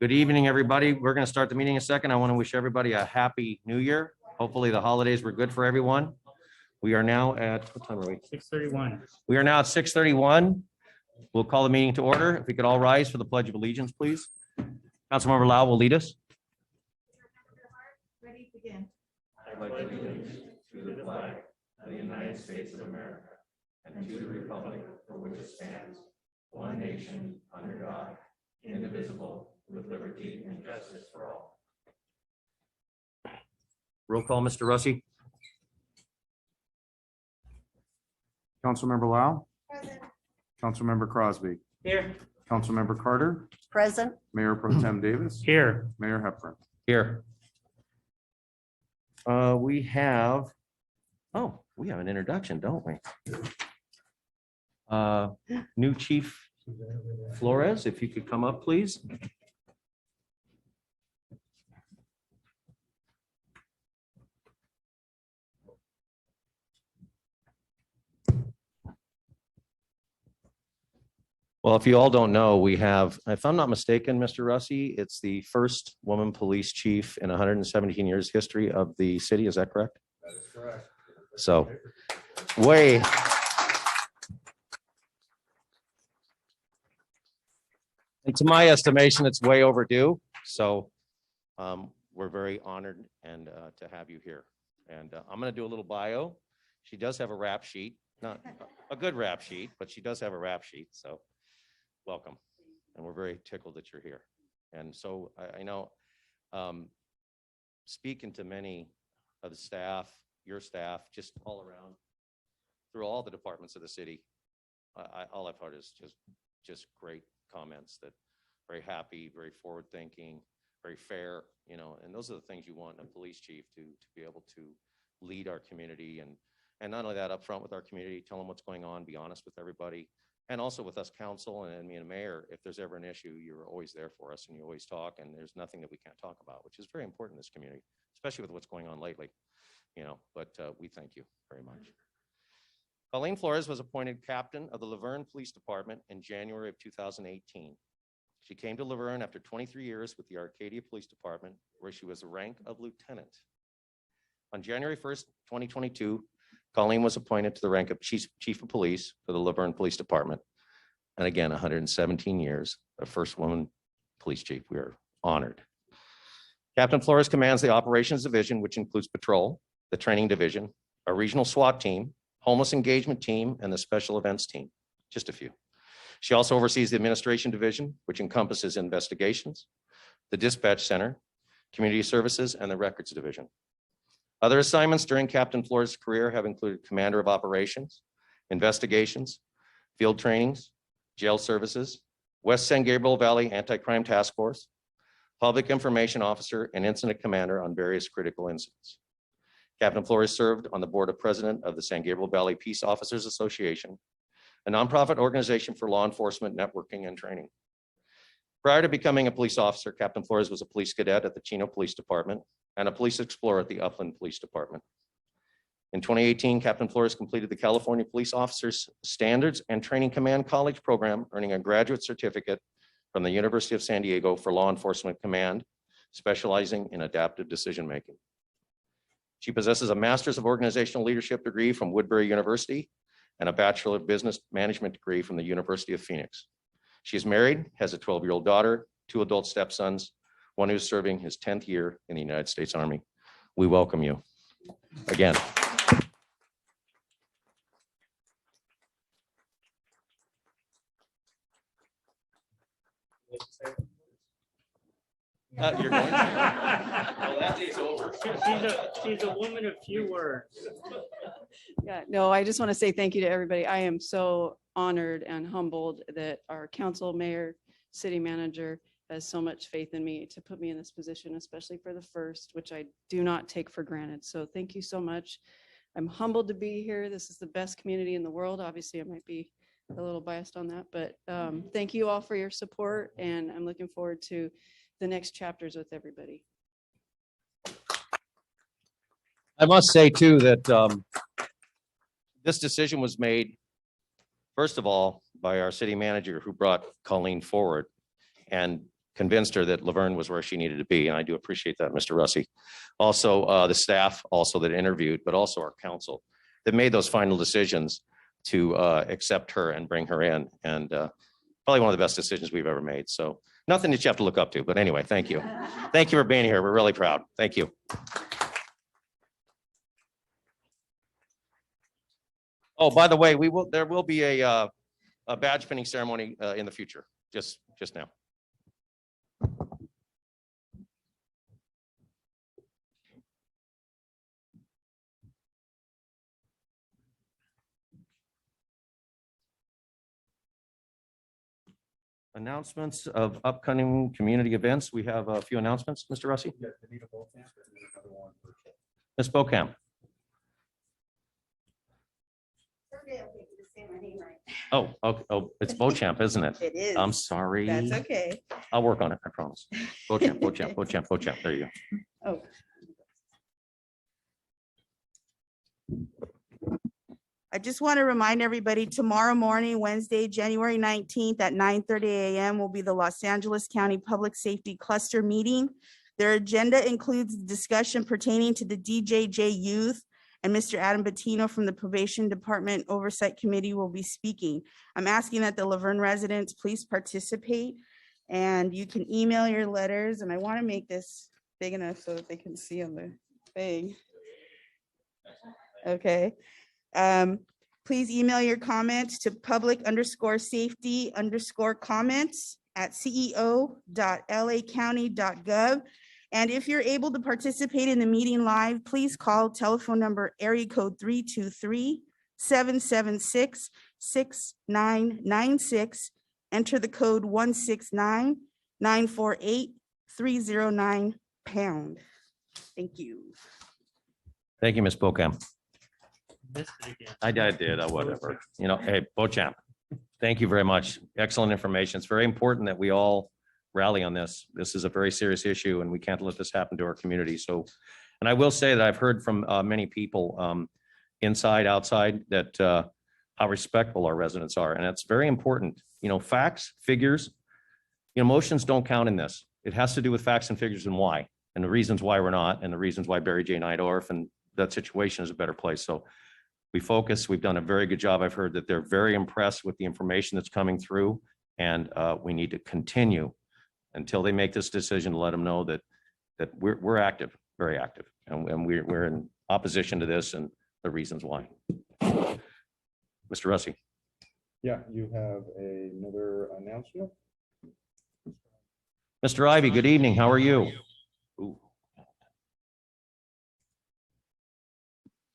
Good evening, everybody. We're going to start the meeting in a second. I want to wish everybody a happy new year. Hopefully the holidays were good for everyone. We are now at, what time are we? 6:31. We are now at 6:31. We'll call the meeting to order. If we could all rise for the Pledge of Allegiance, please. Councilmember Lau will lead us. Ready, begin. I pledge allegiance to the flag of the United States of America and to the republic for which it stands, one nation, under God, indivisible, with liberty and justice for all. Roll call, Mr. Russi. Councilmember Lau, Present. Councilmember Crosby, Here. Councilmember Carter, Present. Mayor Pro Tem Davis, Here. Mayor Hepburn. Here. We have an introduction, don't we? New Chief Flores, if you could come up, please. Well, if you all don't know, we have, if I'm not mistaken, Mr. Russi, it's the first woman police chief in 117 years history of the city. Is that correct? That is correct. So, to my estimation, it's way overdue. So we're very honored and to have you here. And I'm going to do a little bio. She does have a rap sheet, not a good rap sheet, but she does have a rap sheet. So welcome. And we're very tickled that you're here. And so I know speaking to many of the staff, your staff, just all around through all the departments of the city, all I've heard is just great comments that very happy, very forward thinking, very fair, and those are the things you want in a police chief to be able to lead our community and not only that, up front with our community, tell them what's going on, be honest with everybody, and also with us council and me and mayor. If there's ever an issue, you're always there for us and you always talk, and there's nothing that we can't talk about, which is very important in this community, especially with what's going on lately, but we thank you very much. Colleen Flores was appointed captain of the Laverne Police Department in January of 2018. She came to Laverne after 23 years with the Arcadia Police Department, where she was the rank of lieutenant. On January 1st, 2022, Colleen was appointed to the rank of chief of police for the Laverne Police Department. And again, 117 years, the first woman police chief. We are honored. Captain Flores commands the operations division, which includes patrol, the training division, a regional SWAT team, homeless engagement team, and the special events team, just a few. She also oversees the administration division, which encompasses investigations, the dispatch center, community services, and the records division. Other assignments during Captain Flores' career have included commander of operations, investigations, field trainings, jail services, West San Gabriel Valley Anti-Crime Task Force, public information officer, and incident commander on various critical incidents. Captain Flores served on the board of president of the San Gabriel Valley Peace Officers Association, a nonprofit organization for law enforcement networking and training. Prior to becoming a police officer, Captain Flores was a police cadet at the Chino Police Department and a police explorer at the Upland Police Department. In 2018, Captain Flores completed the California Police Officers Standards and Training Command College program, earning a graduate certificate from the University of San Diego for law enforcement command, specializing in adaptive decision-making. She possesses a Master's of Organizational Leadership degree from Woodbury University and a Bachelor of Business Management degree from the University of Phoenix. She is married, has a 12-year-old daughter, 2 adult stepsons, one who's serving his 10th year in the United States Army. We welcome you again. You're going to? Well, that day's over. She's a woman of few words. Yeah, no, I just want to say thank you to everybody. I am so honored and humbled that our council, mayor, city manager has so much faith in me to put me in this position, especially for the first, which I do not take for granted. So thank you so much. I'm humbled to be here. This is the best community in the world. Obviously, I might be a little biased on that, but thank you all for your support, and I'm looking forward to the next chapters with everybody. I must say too that this decision was made, first of all, by our city manager who brought Colleen forward, and convinced her that Laverne was where she needed to be. And I do appreciate that, Mr. Russi. Also, the staff also that interviewed, but also our council that made those final decisions to accept her and bring her in. And probably one of the best decisions we've ever made. So nothing that you have to look up to, but anyway, thank you. Thank you for being here. We're really proud. Thank you. Oh, by the way, there will be a badge pinning ceremony in the future, just now. Announcements of upcoming community events. We have a few announcements, Mr. Russi. Ms. Bocamp. Oh, okay. Oh, it's Beauchamp, isn't it? It is. I'm sorry. That's okay. I'll work on it, I promise. Beauchamp. There you go. Oh. I just want to remind everybody, tomorrow morning, Wednesday, January 19th at 9:30 a.m. will be the Los Angeles County Public Safety Cluster meeting. Their agenda includes discussion pertaining to the DJJ youth, and Mr. Adam Bettino from the Probation Department Oversight Committee will be speaking. I'm asking that the Laverne residents please participate, and you can email your letters, and I want to make this big enough so that they can see on the thing. Okay. Please email your comments to public_safety_comments@ceo.lacounty.gov. And if you're able to participate in the meeting live, please call telephone number area code 323-776-6996. Enter the code 169-948-309#. Thank you. Thank you, Ms. Bocamp. Missed it again. I did, whatever. You know, hey, Beauchamp, thank you very much. Excellent information. It's very important that we all rally on this. This is a very serious issue and we can't let this happen to our community. So, and I will say that I've heard from many people inside, outside, that how respectful our residents are. And that's very important. You know, facts, figures, emotions don't count in this. It has to do with facts and figures and why, and the reasons why we're not, and the reasons why Barry J. Neidorf and that situation is a better place. So we focus. We've done a very good job. I've heard that they're very impressed with the information that's coming through, and we need to continue until they make this decision to let them know that we're active, very active, and we're in opposition to this and the reasons why. Mr. Russi. Yeah, you have another announcement. Mr. Ivy, good evening. How are you? Ooh.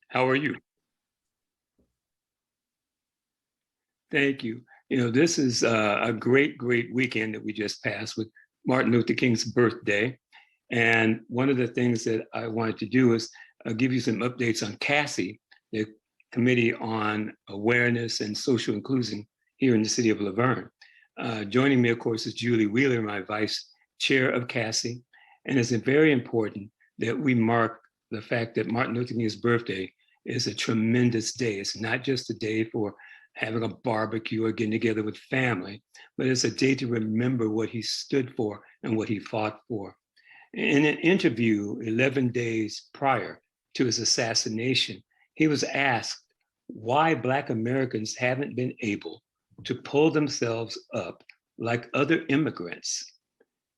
How are you? Thank you. You know, this is a great weekend that we just passed with Martin Luther King's birthday. And one of the things that I wanted to do is give you some updates on CASI, the Committee on Awareness and Social Inclusion here in the city of Laverne. Joining me, of course, is Julie Wheeler, my vice chair of CASI. And it's very important that we mark the fact that Martin Luther King's birthday is a tremendous day. It's not just a day for having a barbecue or getting together with family, but it's a day to remember what he stood for and what he fought for. In an interview 11 days prior to his assassination, he was asked why Black Americans haven't been able to pull themselves up like other immigrants.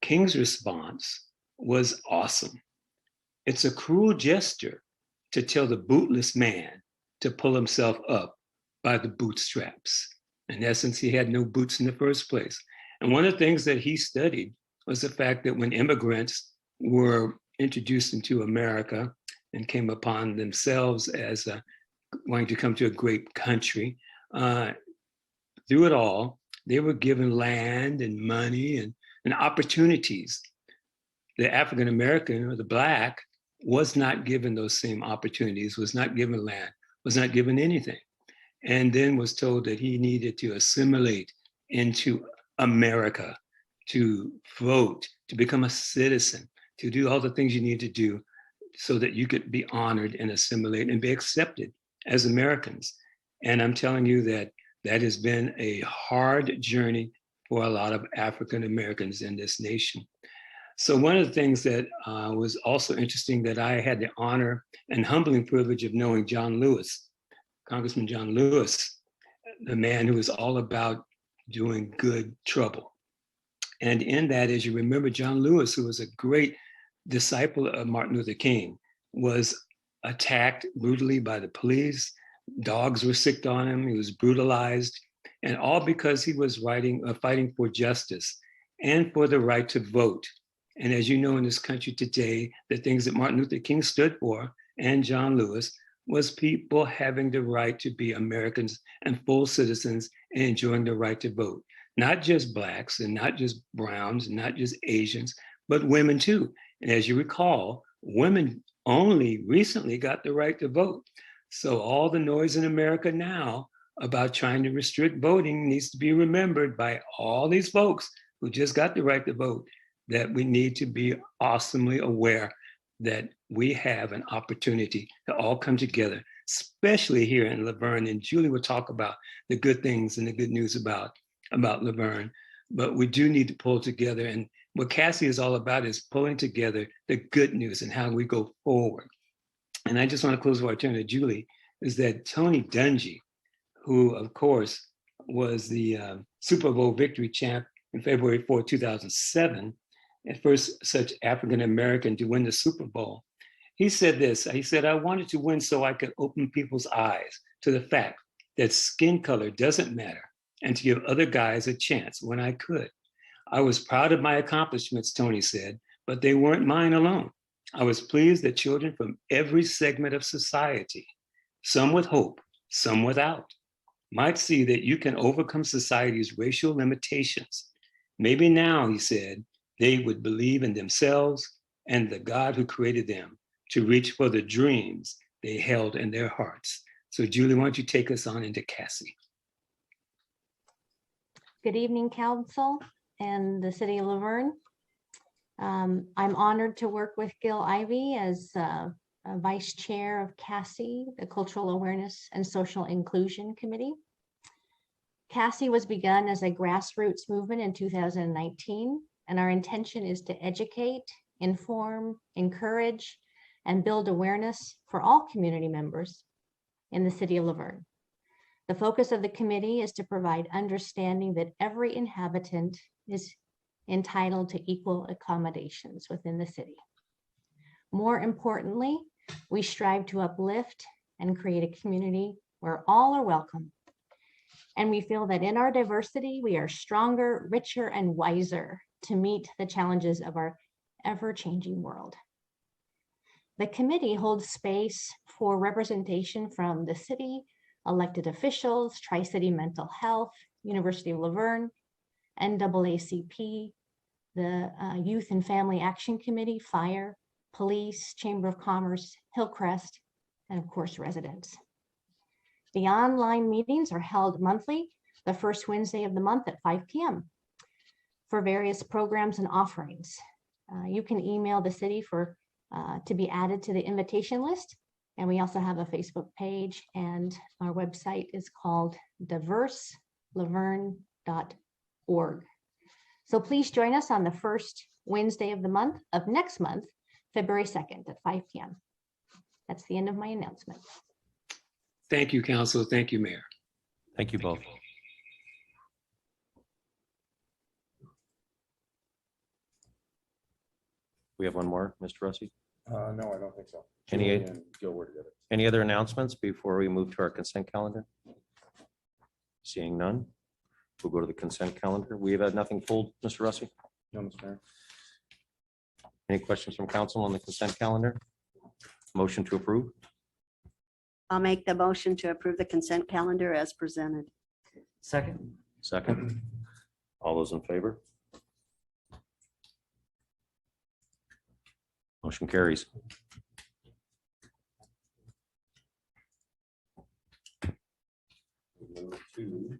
King's response was awesome. It's a cruel gesture to tell the bootless man to pull himself up by the bootstraps. In essence, he had no boots in the first place. And one of the things that he studied was the fact that when immigrants were introduced into America and came upon themselves as wanting to come to a great country, through it all, they were given land and money and opportunities. The African American or the Black was not given those same opportunities, was not given land, was not given anything. And then was told that he needed to assimilate into America, to vote, to become a citizen, to do all the things you need to do so that you could be honored and assimilate and be accepted as Americans. And I'm telling you that that has been a hard journey for a lot of African Americans in this nation. So one of the things that was also interesting that I had the honor and humbling privilege of knowing John Lewis, Congressman John Lewis, the man who is all about doing good trouble. And in that, as you remember, John Lewis, who was a great disciple of Martin Luther King, was attacked brutally by the police. Dogs were sicked on him. He was brutalized, and all because he was fighting for justice and for the right to vote. And as you know, in this country today, the things that Martin Luther King stood for and John Lewis was people having the right to be Americans and full citizens and enjoying the right to vote. Not just Blacks and not just Browns, and not just Asians, but women too. And as you recall, women only recently got the right to vote. So all the noise in America now about trying to restrict voting needs to be remembered by all these folks who just got the right to vote, that we need to be awesomely aware that we have an opportunity to all come together, especially here in Laverne. And Julie will talk about the good things and the good news about Laverne. But we do need to pull together. And what Cassie is all about is pulling together the good news and how we go forward. And I just want to close before I turn to Julie, is that Tony Dungy, who of course was the Super Bowl victory champ in February 4, 2007, and first such African-American to win the Super Bowl. He said this, he said, I wanted to win so I could open people's eyes to the fact that skin color doesn't matter and to give other guys a chance when I could. I was proud of my accomplishments, Tony said, but they weren't mine alone. I was pleased that children from every segment of society, some with hope, some without, might see that you can overcome society's racial limitations. Maybe now, he said, they would believe in themselves and the God who created them to reach for the dreams they held in their hearts. So Julie, why don't you take us on into Cassie? Good evening, Council and the City of Laverne. I'm honored to work with Gil Ivey as a Vice Chair of CASSI, the Cultural Awareness and Social Inclusion Committee. CASSI was begun as a grassroots movement in 2019, and our intention is to educate, inform, encourage, and build awareness for all community members in the City of Laverne. The focus of the committee is to provide understanding that every inhabitant is entitled to equal accommodations within the city. More importantly, we strive to uplift and create a community where all are welcome. And we feel that in our diversity, we are stronger, richer, and wiser to meet the challenges of our ever-changing world. The committee holds space for representation from the city, elected officials, Tri-City Mental Health, University of Laverne, NAACP, the Youth and Family Action Committee, Fire, Police, Chamber of Commerce, Hillcrest, and of course, residents. The online meetings are held monthly, the first Wednesday of the month at 5 p.m. for various programs and offerings. You can email the city to be added to the invitation list. And we also have a Facebook page, and our website is called diverselaverne.org. So please join us on the first Wednesday of the month of next month, February 2nd at 5 p.m. That's the end of my announcement. Thank you, Council. Thank you, Mayor. Thank you both. We have one more, Mr. Rossi. No, I don't think so. Any- Julie and Gil were together. Any other announcements before we move to our consent calendar? Seeing none, we'll go to the consent calendar. We have had nothing pulled, Mr. Rossi. No, Mr. Mayor. Any questions from council on the consent calendar? Motion to approve? I'll make the motion to approve the consent calendar as presented. Second. Second. All those in favor? Motion carries. We move to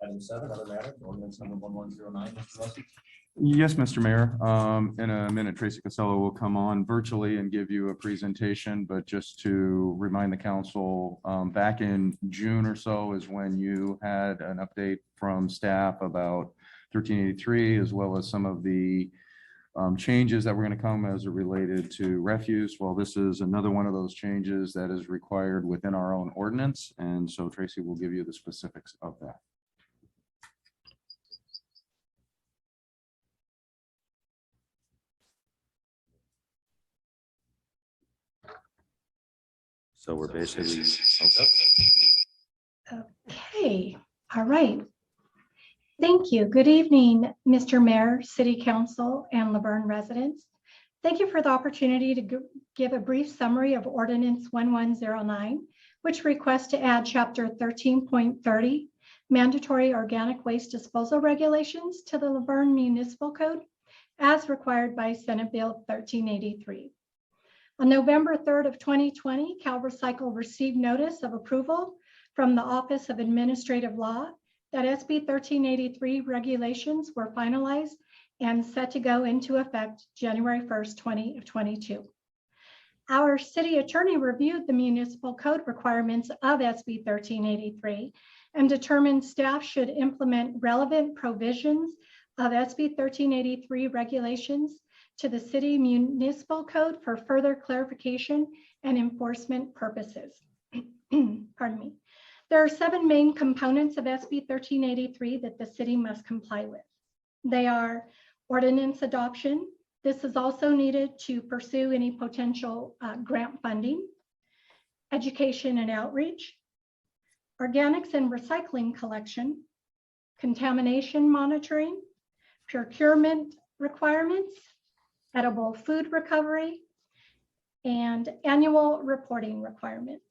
item 7, other matter, ordinance number 1109, Mr. Rossi. Yes, Mr. Mayor. In a minute, Tracy Casello will come on virtually and give you a presentation, but just to remind the council, back in June or so is when you had an update from staff about 1383, as well as some of the changes that were going to come as it related to refuse. Well, this is another one of those changes that is required within our own ordinance. And so Tracy will give you the specifics of that. So we're basically, Okay, all right. Thank you. Good evening, Mr. Mayor, City Council, and Laverne residents. Thank you for the opportunity to give a brief summary of Ordinance 1109, which requests to add Chapter 13.30, Mandatory Organic Waste Disposal Regulations to the Laverne Municipal Code, as required by Senate Bill 1383. On November 3rd of 2020, CalRecycle received notice of approval from the Office of Administrative Law that SB 1383 regulations were finalized and set to go into effect January 1st, 2022. Our city attorney reviewed the municipal code requirements of SB 1383 and determined staff should implement relevant provisions of SB 1383 regulations to the city municipal code for further clarification and enforcement purposes. Pardon me. There are 7 main components of SB 1383 that the city must comply with. They are ordinance adoption. This is also needed to pursue any potential grant funding, education and outreach, organics and recycling collection, contamination monitoring, procurement requirements, edible food recovery, and annual reporting requirements.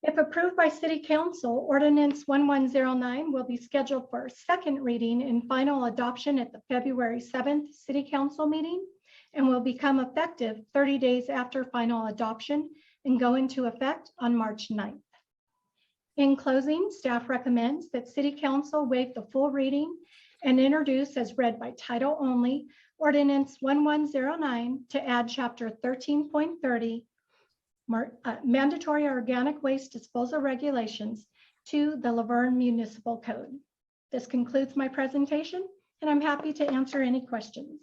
If approved by City Council, Ordinance 1109 will be scheduled for a second reading and final adoption at the February 7th City Council meeting and will become effective 30 days after final adoption and go into effect on March 9th. In closing, staff recommends that City Council waive the full reading and introduce as read by title only Ordinance 1109 to add Chapter 13.30 mandatory organic waste disposal regulations to the Laverne Municipal Code. This concludes my presentation, and I'm happy to answer any questions.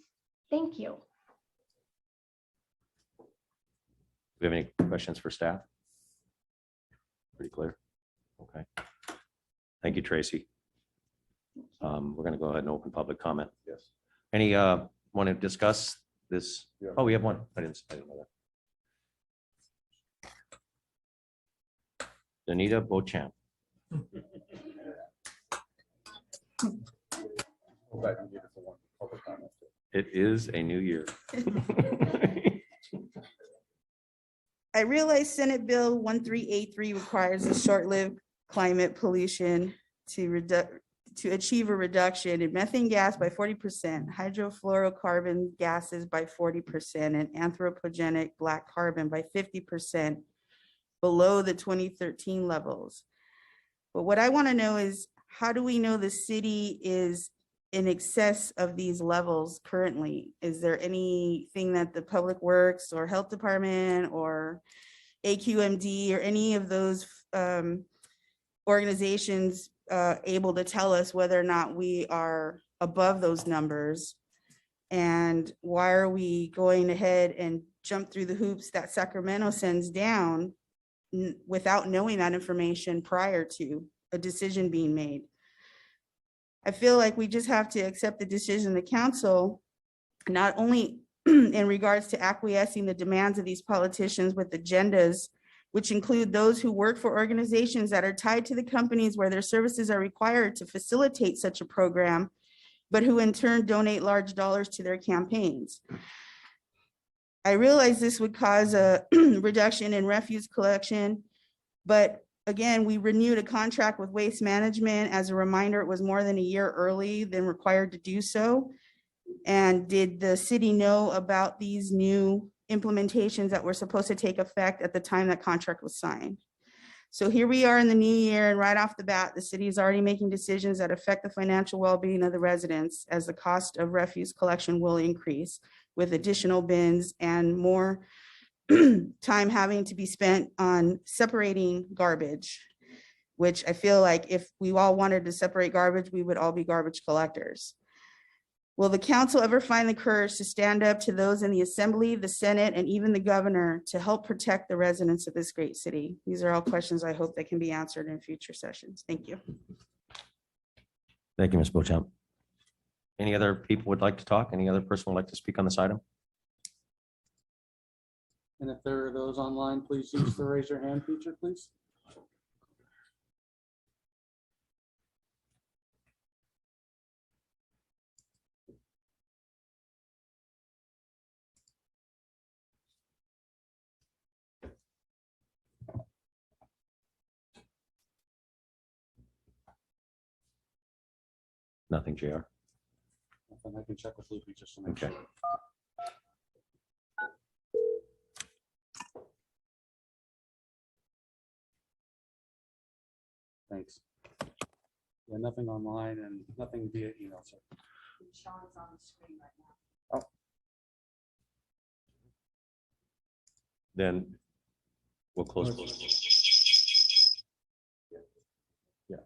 Thank you. do we have any questions for staff? Pretty clear. Okay. Thank you, Tracy. We're going to go ahead and open public comment. Yes. Any want to discuss this? Yeah. Oh, we have one. I didn't know that. Danita Beauchamp. Hold that, you need it for one public comment. It is a new year. I realize Senate Bill 1383 requires a short-lived climate pollution to achieve a reduction in methane gas by 40%, hydrofluorocarbon gases by 40%, and anthropogenic black carbon by 50% below the 2013 levels. But what I want to know is, how do we know the city is in excess of these levels currently? Is there anything that the Public Works or Health Department or AQMD or any of those organizations able to tell us whether or not we are above those numbers? And why are we going ahead and jump through the hoops that Sacramento sends down without knowing that information prior to a decision being made? I feel like we just have to accept the decision of the council, not only in regards to acquiescing the demands of these politicians with agendas, which include those who work for organizations that are tied to the companies where their services are required to facilitate such a program, but who in turn donate large dollars to their campaigns. I realize this would cause a reduction in refuse collection, but again, we renewed a contract with Waste Management. As a reminder, it was more than a year early than required to do so. And did the city know about these new implementations that were supposed to take effect at the time that contract was signed? So here we are in the new year, and right off the bat, the city is already making decisions that affect the financial well-being of the residents, as the cost of refuse collection will increase with additional bins and more time having to be spent on separating garbage, which I feel like if we all wanted to separate garbage, we would all be garbage collectors. Will the council ever find the courage to stand up to those in the assembly, the Senate, and even the governor to help protect the residents of this great city? These are all questions I hope that can be answered in future sessions. Thank you. Thank you, Ms. Beauchamp. Any other people would like to talk? Any other person would like to speak on this item? And if there are those online, please use the raise your hand feature, please. Nothing, JR. And I can check with Lupe just to make Okay. sure. Thanks. Yeah, nothing online and nothing via email, sir. Sean's on the screen right now. Then we'll close. Yeah.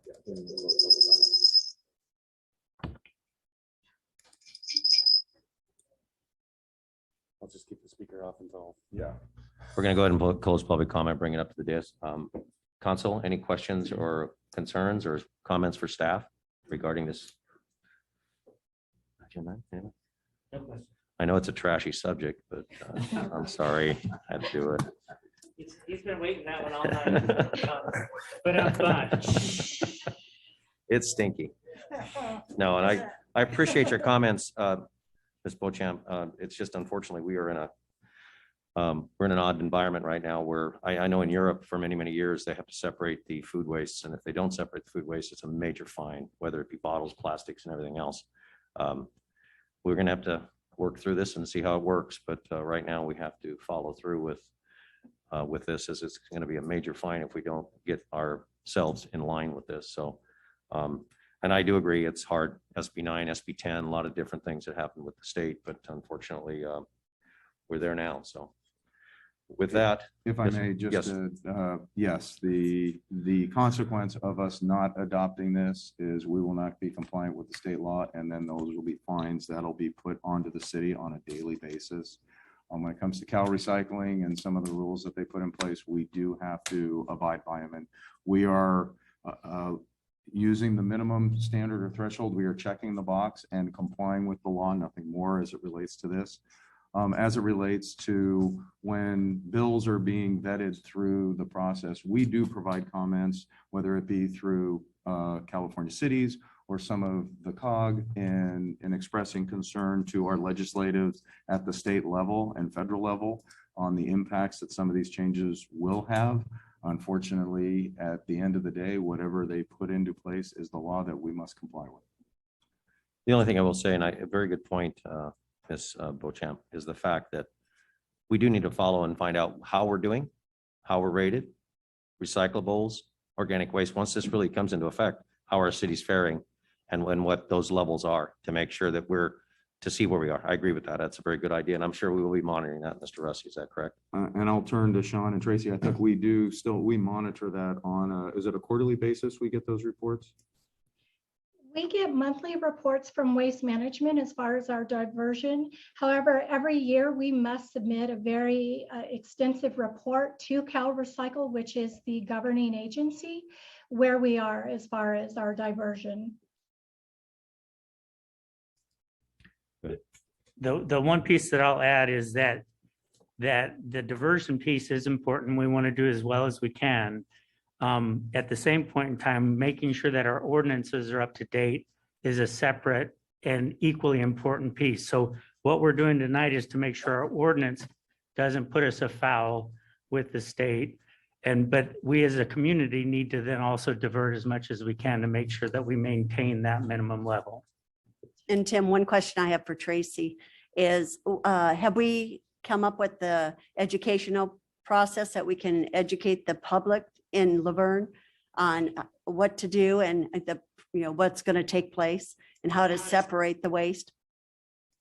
I'll just keep the speaker off until. Yeah. We're going to go ahead and close public comment, bring it up to the dais. Council, any questions or concerns or comments for staff regarding this? I know it's a trashy subject, but I'm sorry I had to do it. He's been waiting that one all night. But I'm fine. It's stinky. No, and I appreciate your comments, Ms. Beauchamp. It's just unfortunately, we're in an odd environment right now where I know in Europe for many, many years, they have to separate the food wastes. And if they don't separate the food waste, it's a major fine, whether it be bottles, plastics, and everything else. We're going to have to work through this and see how it works. But right now we have to follow through with this, as it's going to be a major fine if we don't get ourselves in line with this. So, and I do agree, it's hard, SB 9, SB 10, a lot of different things that happen with the state, but unfortunately we're there now. So with that, If I Yes, may, yes. yes, the consequence of us not adopting this is we will not be compliant with the state law, and then those will be fines that'll be put onto the city on a daily basis. When it comes to Cal recycling and some of the rules that they put in place, we do have to abide by them. And we are using the minimum standard or threshold. We are checking the box and complying with the law, nothing more as it relates to this. As it relates to when bills are being vetted through the process, we do provide comments, whether it be through California cities or some of the COG in expressing concern to our legislatives at the state level and federal level on the impacts that some of these changes will have. Unfortunately, at the end of the day, whatever they put into place is the law that we must comply with. the only thing I will say, and a very good point, Ms. Beauchamp, is the fact that we do need to follow and find out how we're doing, how we're rated, recyclables, organic waste. Once this really comes into effect, how our city's faring and what those levels are, to make sure that to see where we are. I agree with that. That's a very good idea. And I'm sure we will be monitoring that, Mr. Russi. Is that correct? And I'll turn to Sean and Tracy. I think we monitor that on is it a quarterly basis we get those reports? We get monthly reports from Waste Management as far as our diversion. However, every year we must submit a very extensive report to Cal Recycle, which is the governing agency, where we are as far as our diversion. The one piece that I'll add is that the diversion piece is important. We want to do as well as we can. At the same point in time, making sure that our ordinances are up to date is a separate and equally important piece. So what we're doing tonight is to make sure our ordinance doesn't put us afoul with the state. But we as a community need to then also divert as much as we can to make sure that we maintain that minimum level. And Tim, one question I have for Tracy is, have we come up with the educational process that we can educate the public in Laverne on what to do and what's going to take place and how to separate the waste?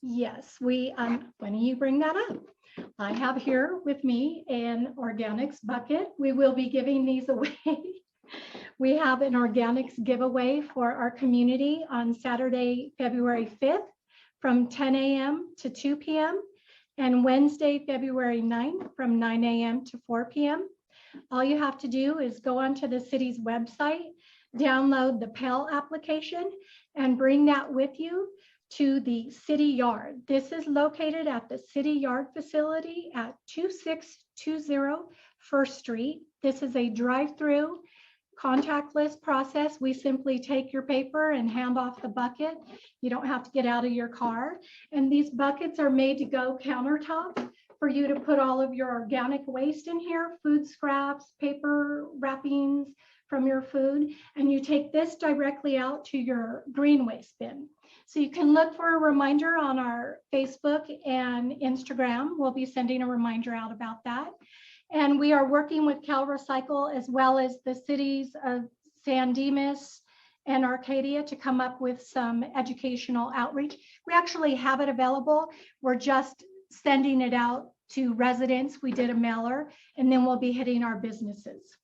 Yes, when you bring that up, I have here with me an organics bucket. We will be giving these away. We have an organics giveaway for our community on Saturday, February 5th from 10 a.m. to 2 p.m. and Wednesday, February 9th from 9 a.m. to 4 p.m. All you have to do is go onto the city's website, download the PEL application, and bring that with you to the city yard. This is located at the city yard facility at 2620 First Street. This is a drive-through contactless process. We simply take your paper and hand off the bucket. You don't have to get out of your car. And these buckets are made to go countertop for you to put all of your organic waste in here, food scraps, paper wrappings from your food, and you take this directly out to your green waste bin. So you can look for a reminder on our Facebook and Instagram. We'll be sending a reminder out about that. And we are working with Cal Recycle as well as the cities of San Dimas and Arcadia to come up with some educational outreach. We actually have it available. We're just sending it out to residents. We did a mailer, and then we'll be hitting our businesses.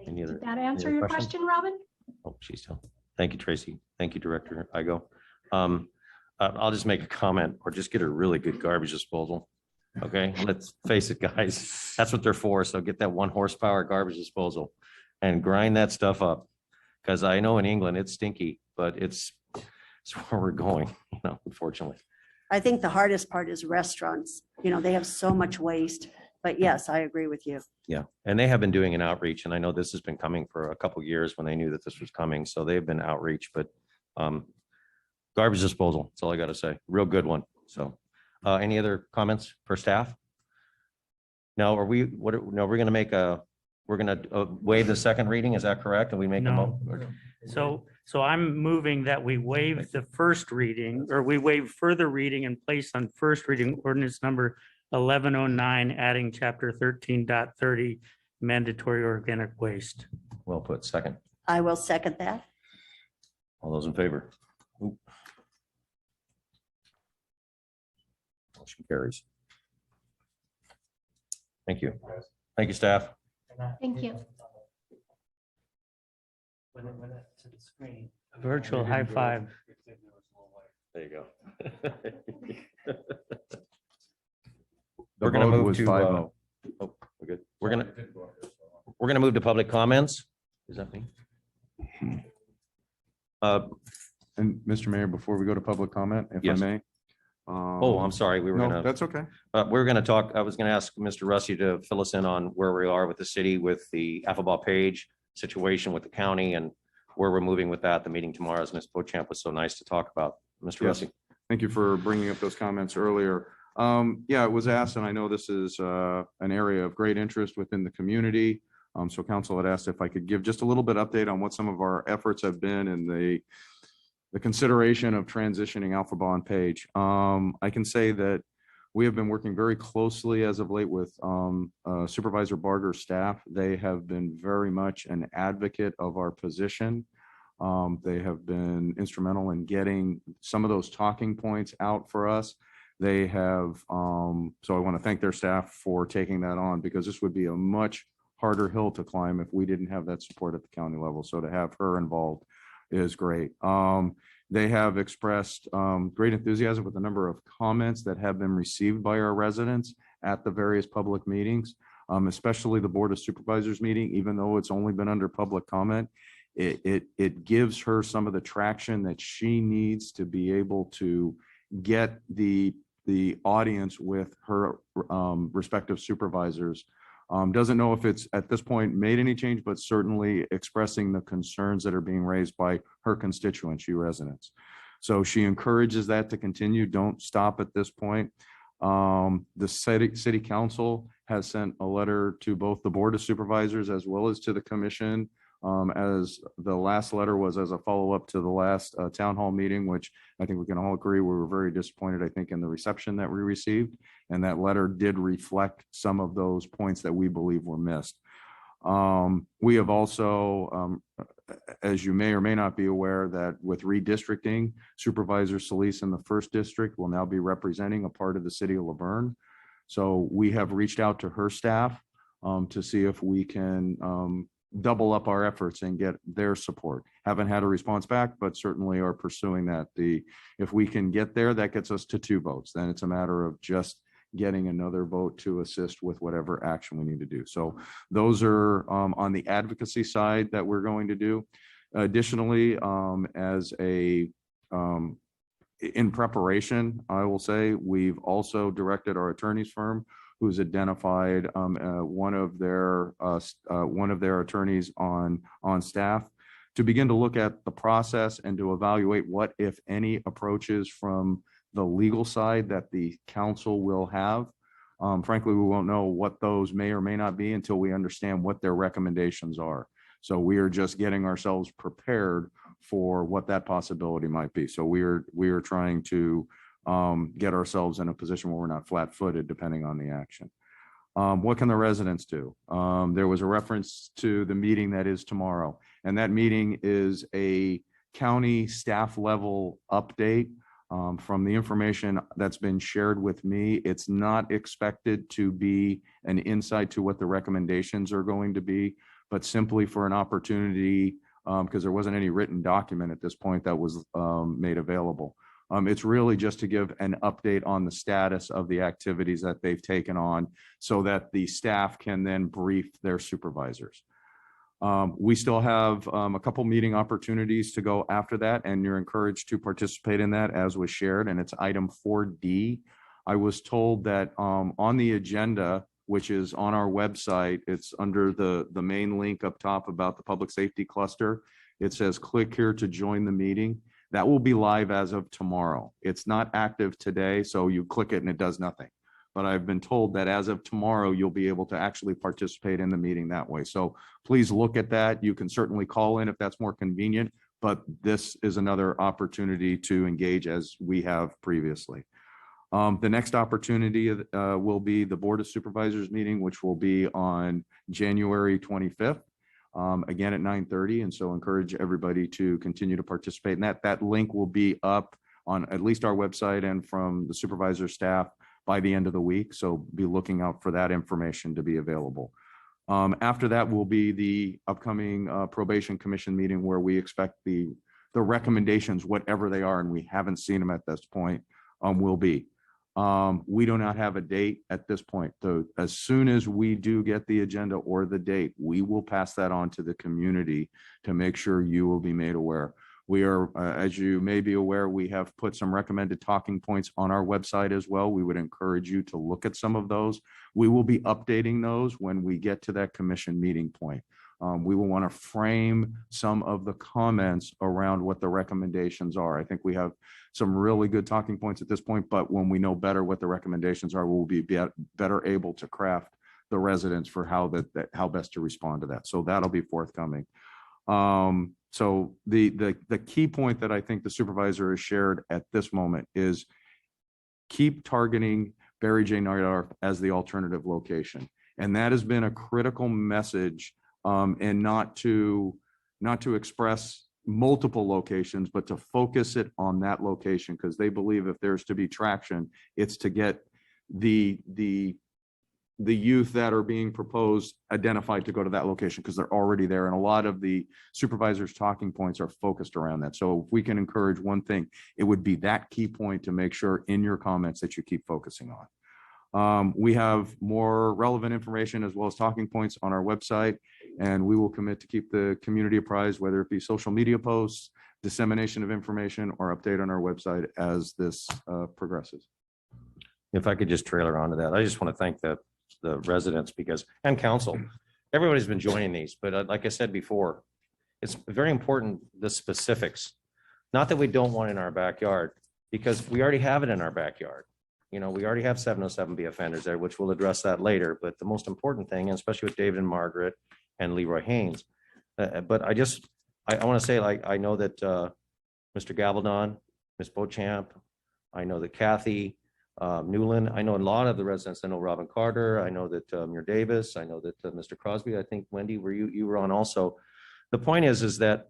Any other- Did that answer any other your questions? question, Robin? Oh, she's still. Thank you, Tracy. Thank you, Director Igo. I'll just make a comment or just get a really good garbage disposal. Okay, let's face it, guys, that's what they're for. So get that 1 horsepower garbage disposal and grind that stuff up. Because I know in England it's stinky, but it's where we're going, unfortunately. I think the hardest part is restaurants. They have so much waste, but yes, I agree with you. Yeah, and they have been doing an outreach, and I know this has been coming for a couple of years when they knew that this was coming. So they've been outreach, but garbage disposal, that's all I got to say. Real good one. So any other comments for staff? No, we're going to make we're going to waive the second reading. Is that correct? And we make No. So I'm moving that we waive the first reading, or we waive further reading and place on first reading ordinance number 1109, adding chapter 13.30 mandatory organic waste. Well put. Second. I will second that. All those in favor? Oop. Motion carries. Thank you. Thank you, staff. Thank you. Virtual high five. There you go. The We're gonna vote move was to, 5-0. Oh, we're good. We're gonna move to public comments. Is that me? And Mr. Mayor, before we go to public comment, if I Yes. may. Oh, I'm sorry. We were No, gonna. that's okay. We're going to talk, I was going to ask Mr. Rusty to fill us in on where we are with the city, with the Affable Page situation with the county and where we're moving with that. The meeting tomorrow, as Ms. Beauchamp was so nice to talk about. Mr. Yes. Rusty. Thank you for bringing up those comments earlier. Yeah, it was asked, and I know this is an area of great interest within the community. So council had asked if I could give just a little bit update on what some of our efforts have been in the consideration of transitioning Alphabet and Page. I can say that we have been working very closely as of late with Supervisor Barger's staff. They have been very much an advocate of our position. They have been instrumental in getting some of those talking points out for us. They have, so I want to thank their staff for taking that on, because this would be a much harder hill to climb if we didn't have that support at the county level. So to have her involved is great. They have expressed great enthusiasm with a number of comments that have been received by our residents at the various public meetings, especially the Board of Supervisors meeting. Even though it's only been under public comment, it gives her some of the traction that she needs to be able to get the audience with her respective supervisors. Doesn't know if it's at this point made any change, but certainly expressing the concerns that are being raised by her constituents, you residents. So she encourages that to continue. Don't stop at this point. The city council has sent a letter to both the Board of Supervisors as well as to the commission As the last letter was as a follow-up to the last town hall meeting, which I think we can all agree, we were very disappointed, I think, in the reception that we received. And that letter did reflect some of those points that we believe were missed. We have also, as you may or may not be aware, that with redistricting, Supervisor Solis in the first district will now be representing a part of the city of Laverne. So we have reached out to her staff to see if we can double up our efforts and get their support. Haven't had a response back, but certainly are pursuing that. If we can get there, that gets us to 2 votes. Then it's a matter of just getting another vote to assist with whatever action we need to do. So those are on the advocacy side that we're going to do. Additionally, in preparation, I will say, we've also directed our attorney's firm, who's identified one of their attorneys on staff, to begin to look at the process and to evaluate what, if any, approaches from the legal side that the council will have. Frankly, we won't know what those may or may not be until we understand what their recommendations are. So we are just getting ourselves prepared for what that possibility might be. So we are trying to get ourselves in a position where we're not flat-footed depending on the action. What can the residents do? There was a reference to the meeting that is tomorrow, and that meeting is a county staff level update. From the information that's been shared with me, it's not expected to be an insight to what the recommendations are going to be, but simply for an opportunity, because there wasn't any written document at this point that was made available. It's really just to give an update on the status of the activities that they've taken on so that the staff can then brief their supervisors. We still have a couple meeting opportunities to go after that, and you're encouraged to participate in that as was shared, and it's item 4D. I was told that on the agenda, which is on our website, it's under the main link up top about the public safety cluster. It says click here to join the meeting. That will be live as of tomorrow. It's not active today, so you click it and it does nothing. But I've been told that as of tomorrow, you'll be able to actually participate in the meeting that way. So please look at that. You can certainly call in if that's more convenient, but this is another opportunity to engage as we have previously. The next opportunity will be the Board of Supervisors meeting, which will be on January 25th, again at 9:30. And so encourage everybody to continue to participate. And that link will be up on at least our website and from the supervisor staff by the end of the week. So be looking out for that information to be available. After that will be the upcoming Probation Commission meeting, where we expect the recommendations, whatever they are, and we haven't seen them at this point, will be. We do not have a date at this point. So as soon as we do get the agenda or the date, we will pass that on to the community to make sure you will be made aware. We are, as you may be aware, we have put some recommended talking points on our website as well. We would encourage you to look at some of those. We will be updating those when we get to that commission meeting point. We will want to frame some of the comments around what the recommendations are. I think we have some really good talking points at this point, but when we know better what the recommendations are, we'll be better able to craft the residents for how best to respond to that. So that'll be forthcoming. So the key point that I think the supervisor has shared at this moment is keep targeting Barry J. Nardar as the alternative location. And that has been a critical message, and not to express multiple locations, but to focus it on that location, because they believe if there's to be traction, it's to get the youth that are being proposed identified to go to that location, because they're already there. And a lot of the supervisors' talking points are focused around that. So if we can encourage one thing, it would be that key point to make sure in your comments that you keep focusing on. We have more relevant information as well as talking points on our website, and we will commit to keep the community apprised, whether it be social media posts, dissemination of information, or update on our website as this progresses. If I could just trailer onto that, I just want to thank the residents and council. Everybody's been joining these, but like I said before, it's very important, the specifics. Not that we don't want it in our backyard, because we already have it in our backyard. You know, we already have 707B offenders there, which we'll address that later. But the most important thing, and especially with David and Margaret and Leroy Haynes, But I want to say, like, I know that Mr. Gabaldon, Ms. Beauchamp, I know that Kathy Newland, I know a lot of the residents. I know Robin Carter, I know that Muir Davis, I know that Mr. Crosby, I think Wendy, you were on also. The point is that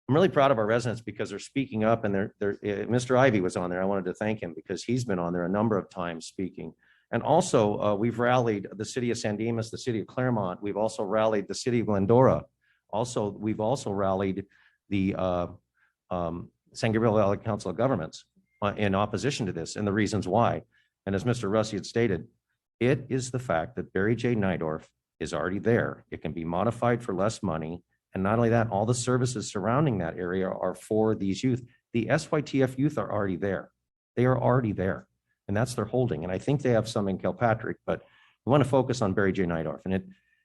I'm really proud of our residents because they're speaking up, and Mr. Ivy was on there. I wanted to thank him because he's been on there a number of times speaking. And also, we've rallied the city of San Dimas, the city of Claremont. We've also rallied the city of Glendora. Also, we've also rallied the San Gabriel Valley Council of Governments in opposition to this, and the reasons why. And as Mr. Russi had stated, it is the fact that Barry J. Nydorf is already there. It can be modified for less money. And not only that, all the services surrounding that area are for these youth. The SYTF youth are already there. They are already there. And that's their holding. And I think they have some in Kilpatrick, but we want to focus on Barry J. Nydorf. And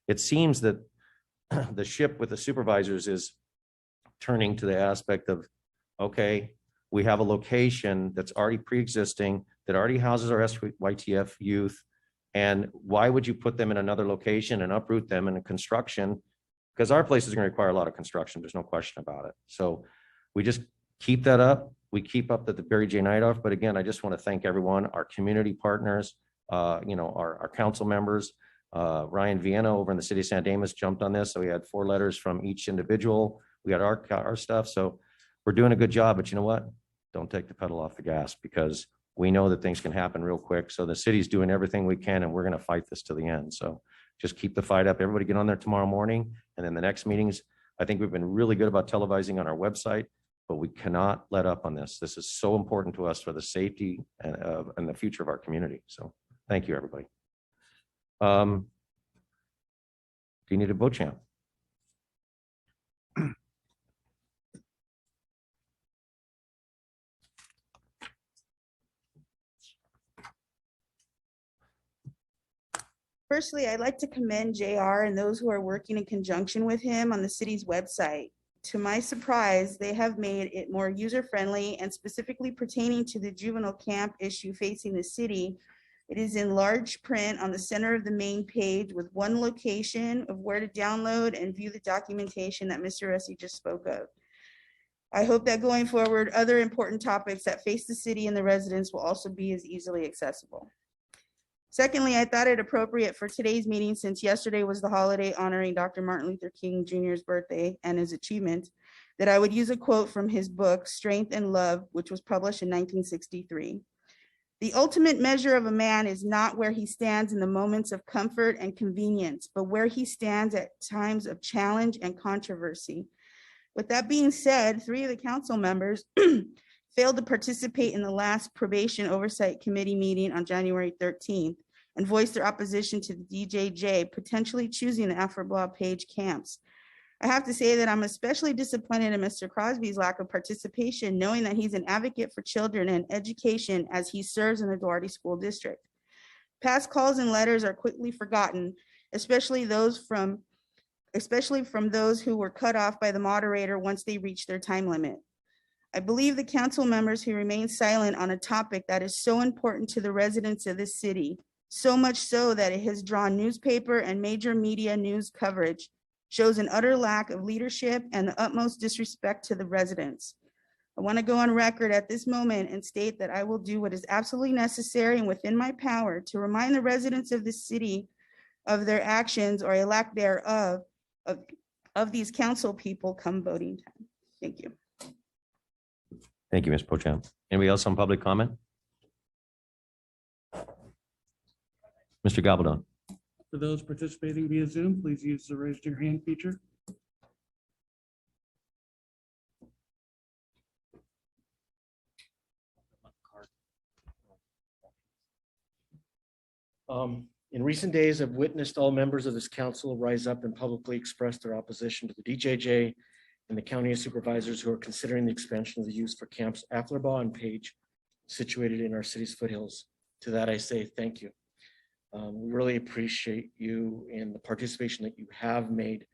it seems that the ship with the supervisors is turning to the aspect of, okay, we have a location that's already pre-existing, that already houses our SYTF youth. And why would you put them in another location and uproot them in a construction? Because our place is going to require a lot of construction. There's no question about it. So we just keep that up. We keep up the Barry J. Nydorf. But again, I just want to thank everyone, our community partners, our council members. Ryan Vienna over in the city of San Dimas jumped on this. So we had 4 letters from each individual. We got our stuff. So we're doing a good job. But you know what? Don't take the pedal off the gas, because we know that things can happen real quick. So the city's doing everything we can, and we're going to fight this to the end. So just keep the fight up. Everybody get on there tomorrow morning. And then the next meetings, I think we've been really good about televising on our website, but we cannot let up on this. This is so important to us for the safety and the future of our community. So thank you, everybody. Do you need a Beauchamp? Firstly, I'd like to commend JR and those who are working in conjunction with him on the city's website. To my surprise, they have made it more user-friendly, and specifically pertaining to the juvenile camp issue facing the city, it is in large print on the center of the main page with one location of where to download and view the documentation that Mr. Russi just spoke of. I hope that going forward, other important topics that face the city and the residents will also be as easily accessible. Secondly, I thought it appropriate for today's meeting, since yesterday was the holiday honoring Dr. Martin Luther King Jr.'s birthday and his achievement, that I would use a quote from his book, Strength and Love, which was published in 1963. The ultimate measure of a man is not where he stands in the moments of comfort and convenience, but where he stands at times of challenge and controversy. With that being said, 3 of the council members failed to participate in the last Probation Oversight Committee meeting on January 13th and voiced their opposition to the DJJ potentially choosing the Afro-Blah Page camps. I have to say that I'm especially disappointed in Mr. Crosby's lack of participation, knowing that he's an advocate for children and education as he serves in the Duarte School District. Past calls and letters are quickly forgotten, especially from those who were cut off by the moderator once they reached their time limit. I believe the council members who remain silent on a topic that is so important to the residents of this city, so much so that it has drawn newspaper and major media news coverage, shows an utter lack of leadership and the utmost disrespect to the residents. I want to go on record at this moment and state that I will do what is absolutely necessary and within my power to remind the residents of this city of their actions, or a lack thereof, of these council people come voting time. Thank you. Thank you, Ms. Beauchamp. Anybody else on public comment? Mr. Gabaldon. For those participating via Zoom, please use the raise your hand feature. In recent days, I've witnessed all members of this council rise up and publicly express their opposition to the DJJ and the county supervisors who are considering the expansion of the use for camps Aflerbaugh and Page, situated in our city's foothills. To that, I say thank you. We really appreciate you and the participation that you have made,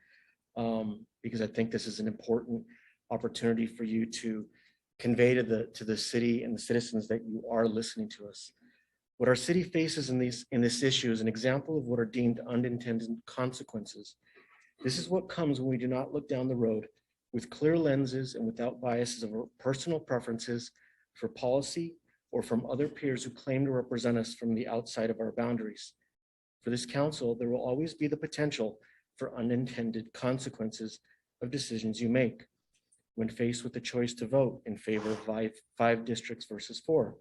because I think this is an important opportunity for you to convey to the city and the citizens that you are listening to us. What our city faces in this issue is an example of what are deemed unintended consequences This is what comes when we do not look down the road with clear lenses and without biases of our personal preferences for policy or from other peers who claim to represent us from the outside of our boundaries. For this council, there will always be the potential for unintended consequences of decisions you make. When faced with the choice to vote in favor of five districts versus 4,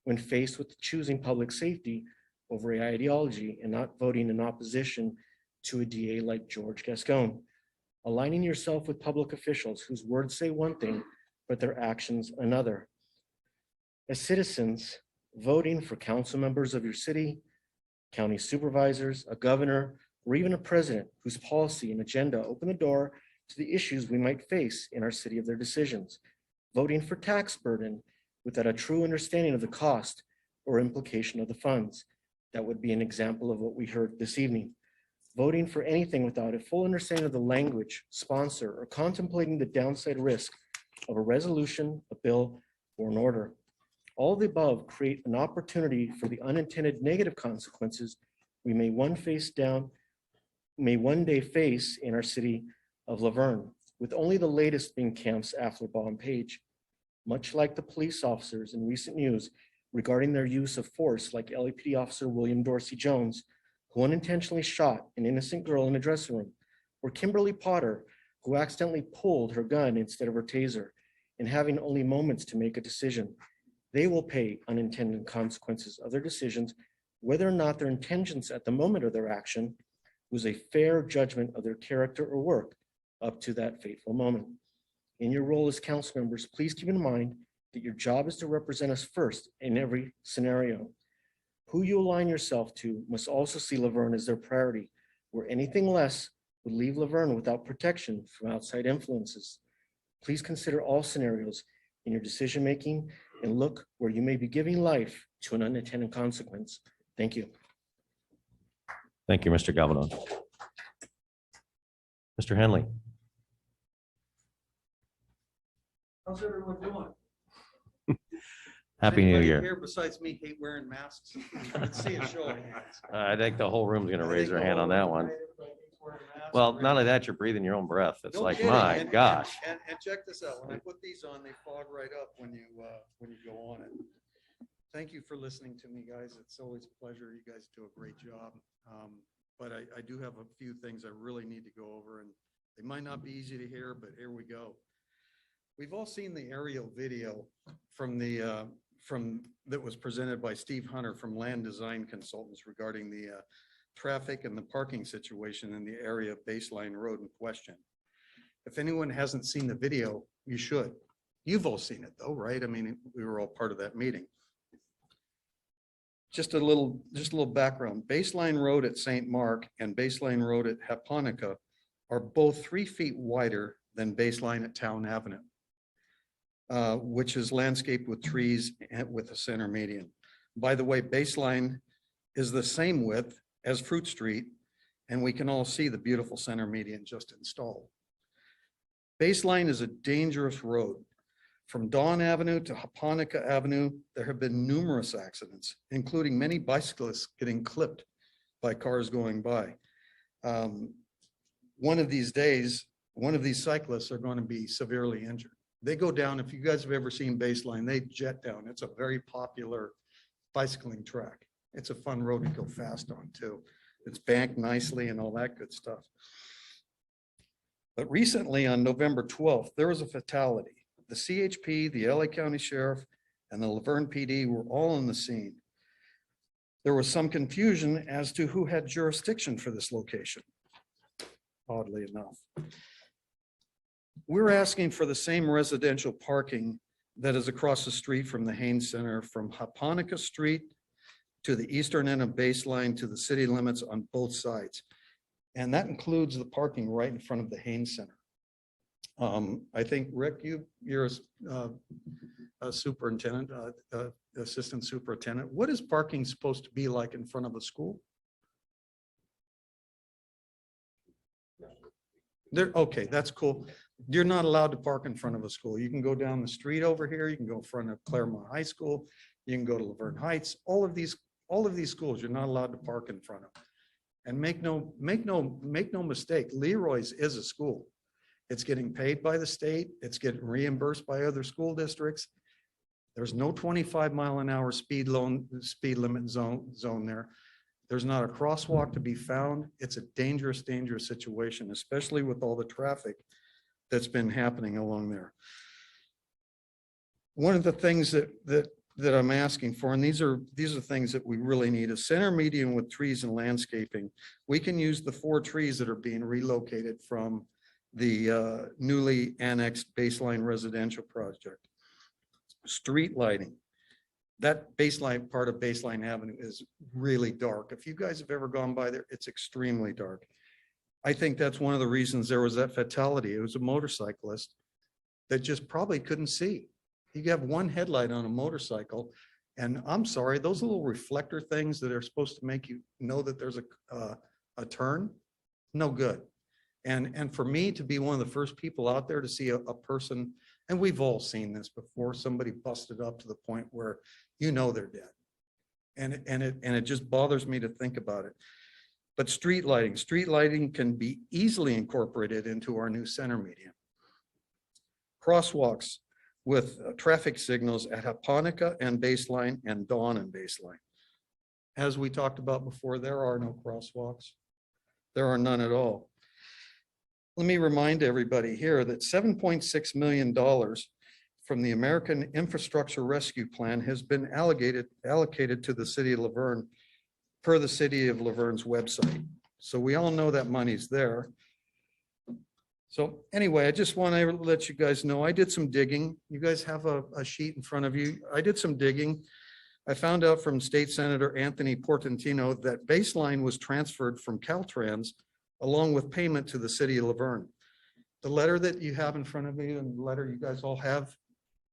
when faced with choosing public safety over ideology and not voting in opposition to a DA like George Gascon, aligning yourself with public officials whose words say one thing, but their actions another. As citizens, voting for council members of your city, county supervisors, a governor, or even a president whose policy and agenda open the door to the issues we might face in our city of their decisions. Voting for tax burden without a true understanding of the cost or implication of the funds. That would be an example of what we heard this evening. Voting for anything without a full understanding of the language, sponsor, or contemplating the downside risk of a resolution, a bill, or an order. All of the above create an opportunity for the unintended negative consequences we may one day face in our city of Laverne, with only the latest being Camps Afflerbaugh and Page. Much like the police officers in recent news regarding their use of force, like LAPD officer William Dorsey Jones, who unintentionally shot an innocent girl in a dressing room, or Kimberly Potter, who accidentally pulled her gun instead of her taser, and having only moments to make a decision. They will pay unintended consequences of their decisions, whether or not their intentions at the moment of their action was a fair judgment of their character or work up to that fateful moment. In your role as council members, please keep in mind that your job is to represent us first in every scenario. Who you align yourself to must also see Laverne as their priority, where anything less would leave Laverne without protection from outside influences. Please consider all scenarios in your decision-making and look where you may be giving life to an unintended consequence. Thank you. Thank you, Mr. Galvin. Mr. Henley. How's everyone doing? Happy New Anybody Year. Here besides me hate wearing masks. Let's see a show of hands. I think the whole room's gonna I raise think their the hand on whole that room, one. right? Everybody hates wearing masks. Well, Really. not only that, you're breathing your own breath. It's No like, kidding. my And- gosh. And check this out. When I put these on, they fog right up when you go on it. Thank you for listening to me, guys. It's always a pleasure. You guys do a great job. But I do have a few things I really need to go over, and they might not be easy to hear, but here we go. We've all seen the aerial video from that was presented by Steve Hunter from Land Design Consultants regarding the traffic and the parking situation in the area of Baseline Road in question. If anyone hasn't seen the video, you should. You've all seen it though, right? I mean, we were all part of that meeting. Just a little background. Baseline Road at St. Mark and Baseline Road at Haponica are both 3 feet wider than Baseline at Town Avenue, which is landscaped with trees and with a center median. By the way, Baseline is the same width as Fruit Street, and we can all see the beautiful center median just installed. Baseline is a dangerous road. From Dawn Avenue to Haponica Avenue, there have been numerous accidents, including many bicyclists getting clipped by cars going by. One of these days, one of these cyclists are going to be severely injured. They go down, if you guys have ever seen Baseline, they jet down. It's a very popular bicycling track. It's a fun road to go fast on too. It's banked nicely and all that good stuff. But recently on November 12th, there was a fatality. The CHP, the LA County Sheriff, and the Laverne PD were all on the scene. There was some confusion as to who had jurisdiction for this location, oddly enough. We're asking for the same residential parking that is across the street from the Haynes Center, from Haponica Street to the eastern end of Baseline to the city limits on both sides. And that includes the parking right in front of the Haynes Center. I think, Rick, you're a superintendent, assistant superintendent. What is parking supposed to be like in front of a school? Okay, that's cool. You're not allowed to park in front of a school. You can go down the street over here. You can go in front of Claremont High School. You can go to Laverne Heights. All of these schools, you're not allowed to park in front of. And make no mistake, Leroy's is a school. It's getting paid by the state. It's getting reimbursed by other school districts. There's no 25-mile-an-hour speed limit zone there. There's not a crosswalk to be found. It's a dangerous, dangerous situation, especially with all the traffic that's been happening along there. One of the things that I'm asking for, and these are things that we really need, a center median with trees and landscaping. We can use the 4 trees that are being relocated from the newly annexed Baseline Residential Project. Street lighting. That baseline part of Baseline Avenue is really dark. If you guys have ever gone by there, it's extremely dark. I think that's one of the reasons there was that fatality. It was a motorcyclist that just probably couldn't see. You have one headlight on a motorcycle, and I'm sorry, those little reflector things that are supposed to make you know that there's a turn, no good. And for me to be one of the first people out there to see a person, and we've all seen this before, somebody busted up to the point where you know they're dead. And it just bothers me to think about it. But street lighting can be easily incorporated into our new center median. Crosswalks with traffic signals at Japonica and Baseline and Dawn and Baseline. As we talked about before, there are no crosswalks. There are none at all. Let me remind everybody here that $7.6 million from the American Infrastructure Rescue Plan has been allocated to the city of Laverne per the city of Laverne's website. So we all know that money's there. So anyway, I just want to let you guys know, I did some digging. You guys have a sheet in front of you. I did some digging. I found out from State Senator Anthony Portantino that Baseline was transferred from Caltrans along with payment to the city of Laverne. The letter that you have in front of you and the letter you guys all have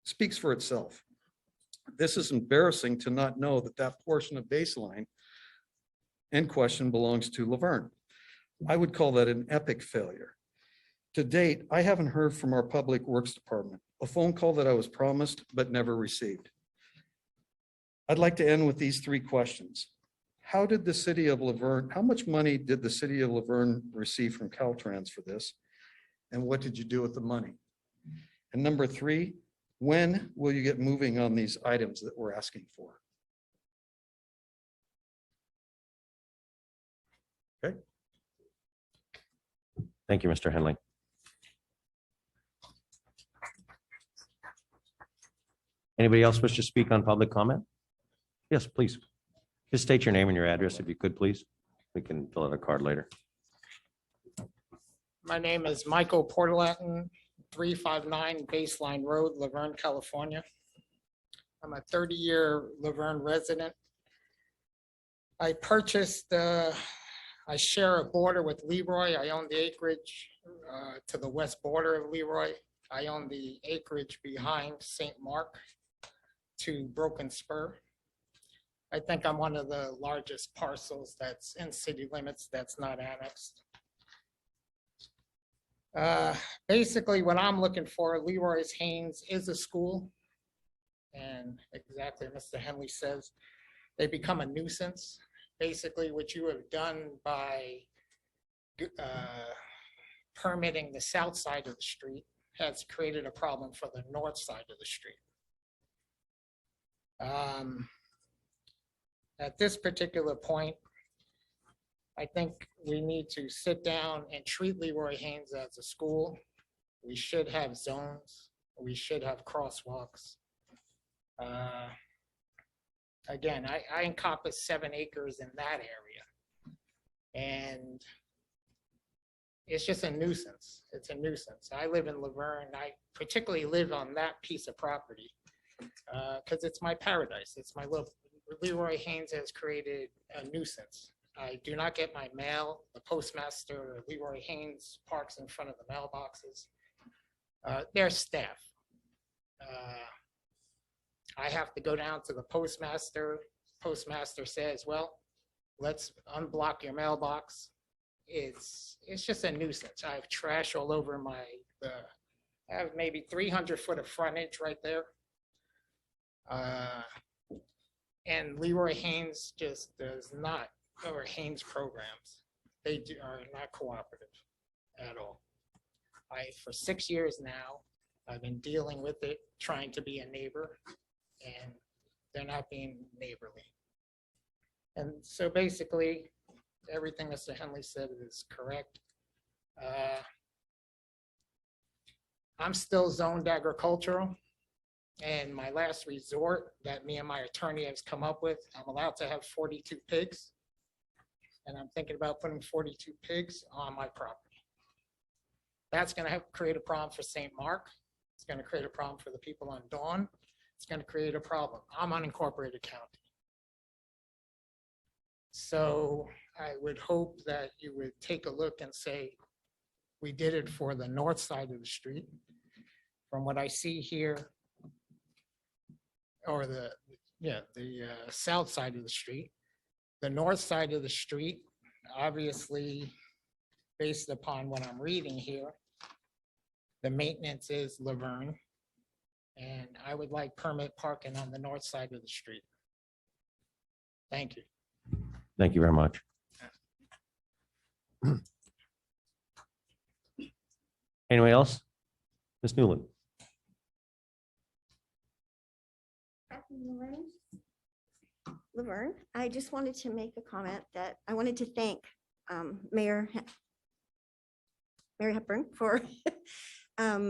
speaks for itself. This is embarrassing to not know that that portion of Baseline in question belongs to Laverne. I would call that an epic failure. To date, I haven't heard from our Public Works Department, a phone call that I was promised but never received. I'd like to end with these 3 questions. How did the city of Laverne, how much money did the city of Laverne receive from Caltrans for this? And what did you do with the money? And number 3, when will you get moving on these items that we're asking for? Okay. Thank you, Mr. Henley. Anybody else wish to speak on public comment? Yes, please. Just state your name and your address if you could, please. We can fill out a card later. My name is Michael Portalatin, 359 Baseline Road, Laverne, California. I'm a 30-year Laverne resident. I purchased, I share a border with Leroy. I own the acreage to the west border of Leroy. I own the acreage behind St. Mark to Broken Spur. I think I'm one of the largest parcels that's in city limits that's not annexed. Basically, what I'm looking for, Leroy's Haynes is a school. And exactly Mr. Henley says, they become a nuisance. Basically, what you have done by permitting the south side of the street has created a problem for the north side of the street. At this particular point, I think we need to sit down and treat Leroy Haynes as a school. We should have zones. We should have crosswalks. Again, I encompass 7 acres in that area. And it's just a nuisance. It's a nuisance. I live in Laverne. I particularly live on that piece of property because it's my paradise. It's my little, Leroy Haynes has created a nuisance. I do not get my mail. The postmaster, Leroy Haynes, parks in front of the mailboxes. Their staff. I have to go down to the postmaster. Postmaster says, well, let's unblock your mailbox. It's just a nuisance. I have trash all over my, I have maybe 300 foot of frontage right there. And Leroy Haynes just does not or Haynes programs. Are not cooperative at all. For 6 years now, I've been dealing with it, trying to be a neighbor, and they're not being neighborly. And so basically, everything Mr. Henley said is correct. I'm still zoned agricultural, and my last resort that me and my attorney has come up with, I'm allowed to have 42 pigs. And I'm thinking about putting 42 pigs on my property. That's going to create a problem for St. Mark. It's going to create a problem for the people on Dawn. It's going to create a problem. I'm unincorporated county. So I would hope that you would take a look and say, we did it for the north side of the street. From what I see here, or the south side of the street. The north side of the street, obviously, based upon what I'm reading here, the maintenance is Laverne. And I would like permit parking on the north side of the street. Thank you. Thank you very much. Anyone else? Ms. Newland? Laverne, I just wanted to make a comment that I wanted to thank Mayor Hepburn for, yeah.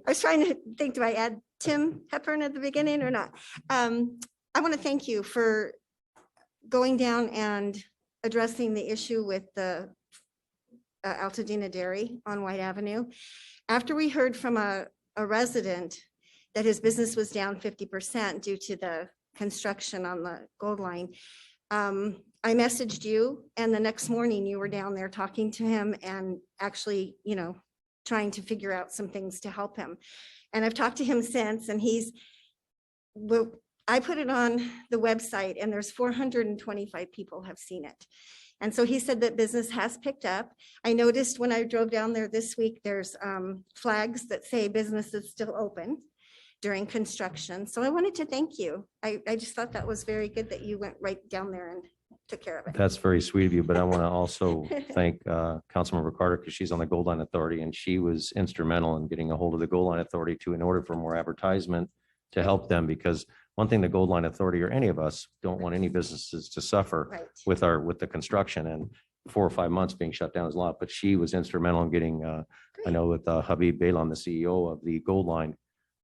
I was trying to think, do I add Tim Hepburn at the beginning or not? I want to thank you for going down and addressing the issue with the Altadena Dairy on White Avenue. After we heard from a resident that his business was down 50% due to the construction on the Gold Line, I messaged you, and the next morning you were down there talking to him and actually, trying to figure out some things to help him. And I've talked to him since, and I put it on the website, and there's 425 people have seen it. And so he said that business has picked up. I noticed when I drove down there this week, there's flags that say business is still open during construction. So I wanted to thank you. I just thought that was very good that you went right down there and took care of it. That's very sweet of you, but I want to also thank Councilmember Carter because she's on the Gold Line Authority and she was instrumental in getting a hold of the Gold Line Authority in order for more advertisement to help them, because one thing the Gold Line Authority or any of us don't want any businesses to suffer Right. with the construction, and 4 or 5 months being shut down is a lot, but she was instrumental in getting, I know with Habib Bailan, the CEO of the Gold Line,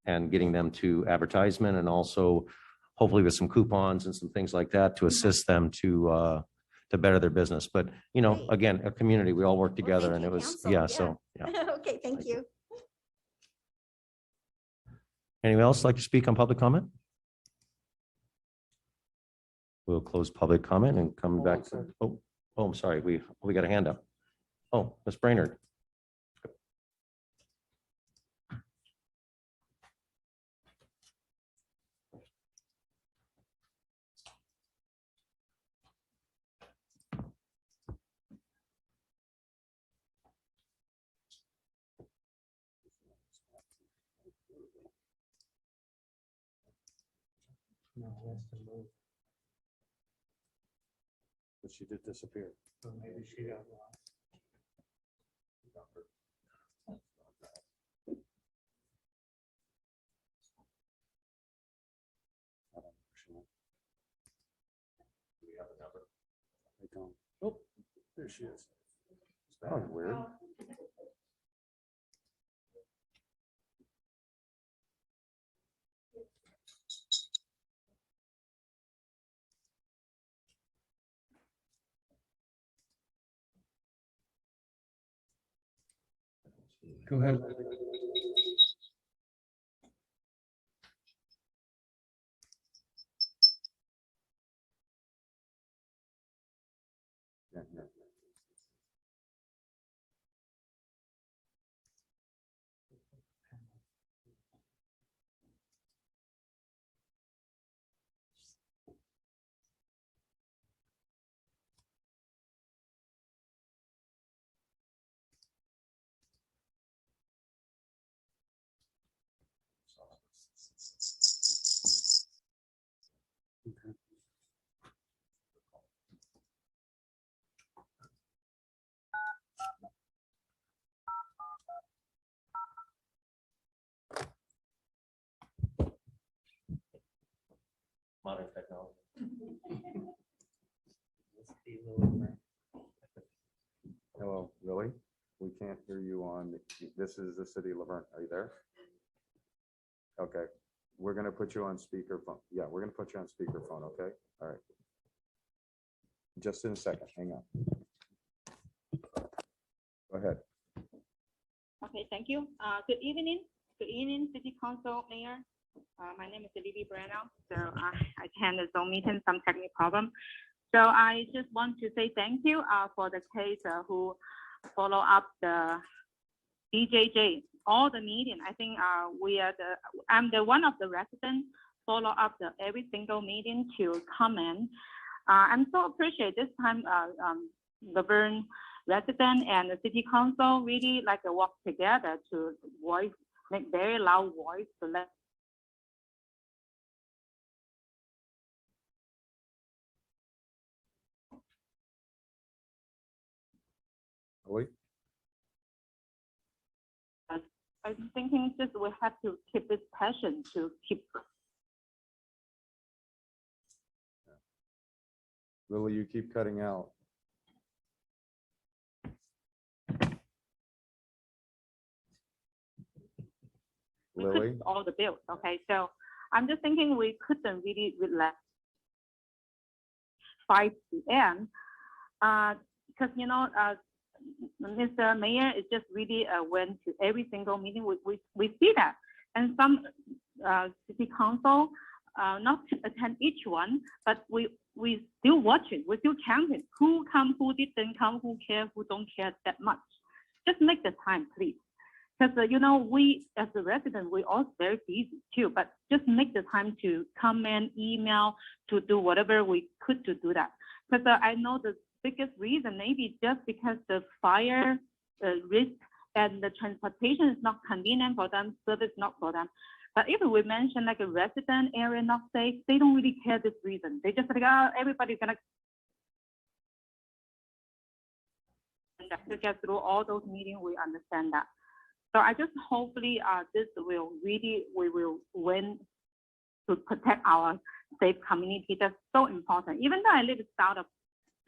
and getting them to advertisement and also hopefully with some coupons and some things like that to assist them to better their business. But, Great. again, a community, we all work together thank and you, it was, council. yeah, Yeah. so, yeah. Okay, thank you. Anyone else like to speak on public comment? We'll close public comment and come back. Oh, I'm sorry. We got a hand up. Oh, Ms. Brainerd. No, he has to move. But she did disappear. So maybe she got lost. I don't. Oh, there she is. That was weird. Go ahead. Yeah, yeah. hear you on, this is the city of Laverne. Are you there? Okay, we're gonna put you on speakerphone. Yeah, we're gonna put you on speakerphone, okay? All right. Just in a second, hang on. Go ahead. Okay, thank you. Good evening. Good evening, City Council, Mayor. My name is Lily Brano. So I attend the Zoom meeting, some technical problem. So I just want to say thank you for the case who follow up the DJJ, all the meeting. I think I'm the one of the residents follow up the every single meeting to comment. I'm so appreciate this time Laverne resident and the city council really like to work together to voice, make very loud voice to let. Lily? I'm thinking just we have to keep this passion to keep. Lily, you keep cutting out. Lily? All the bills. Okay, so I'm just thinking we couldn't really relax 5 p.m. Because you know, Mr. Mayor is just really went to every single meeting. We see that, and some city council not to attend each one, but we still watch it. We still count it. Who come, who didn't come, who care, who don't care that much. Just make the time, please. Because, you know, we as a resident, we all very busy too, but just make the time to comment, email, to do whatever we could to do that. Because I know the biggest reason maybe just because the fire risk and the transportation is not convenient for them, service not for them. But if we mention like a resident area not safe, they don't really care this reason. They just like, oh, everybody's gonna to get through all those meetings. We understand that. So I just hopefully this will really, we will win to protect our safe community. That's so important. Even though I live in startup,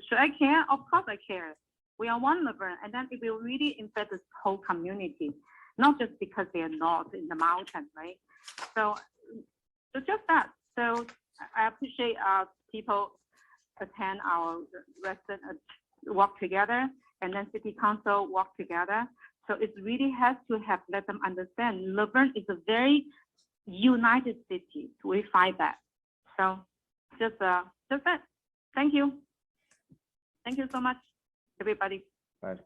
should I care? Of course I care. We are one Laverne, and then it will really affect this whole community, not just because they are north in the mountain, right? So just that. So I appreciate people attend our resident work together, and then city council work together. So it really has to have let them understand Laverne is a very united city. We find that. So just that. Thank you. Thank you so much, everybody. Bye.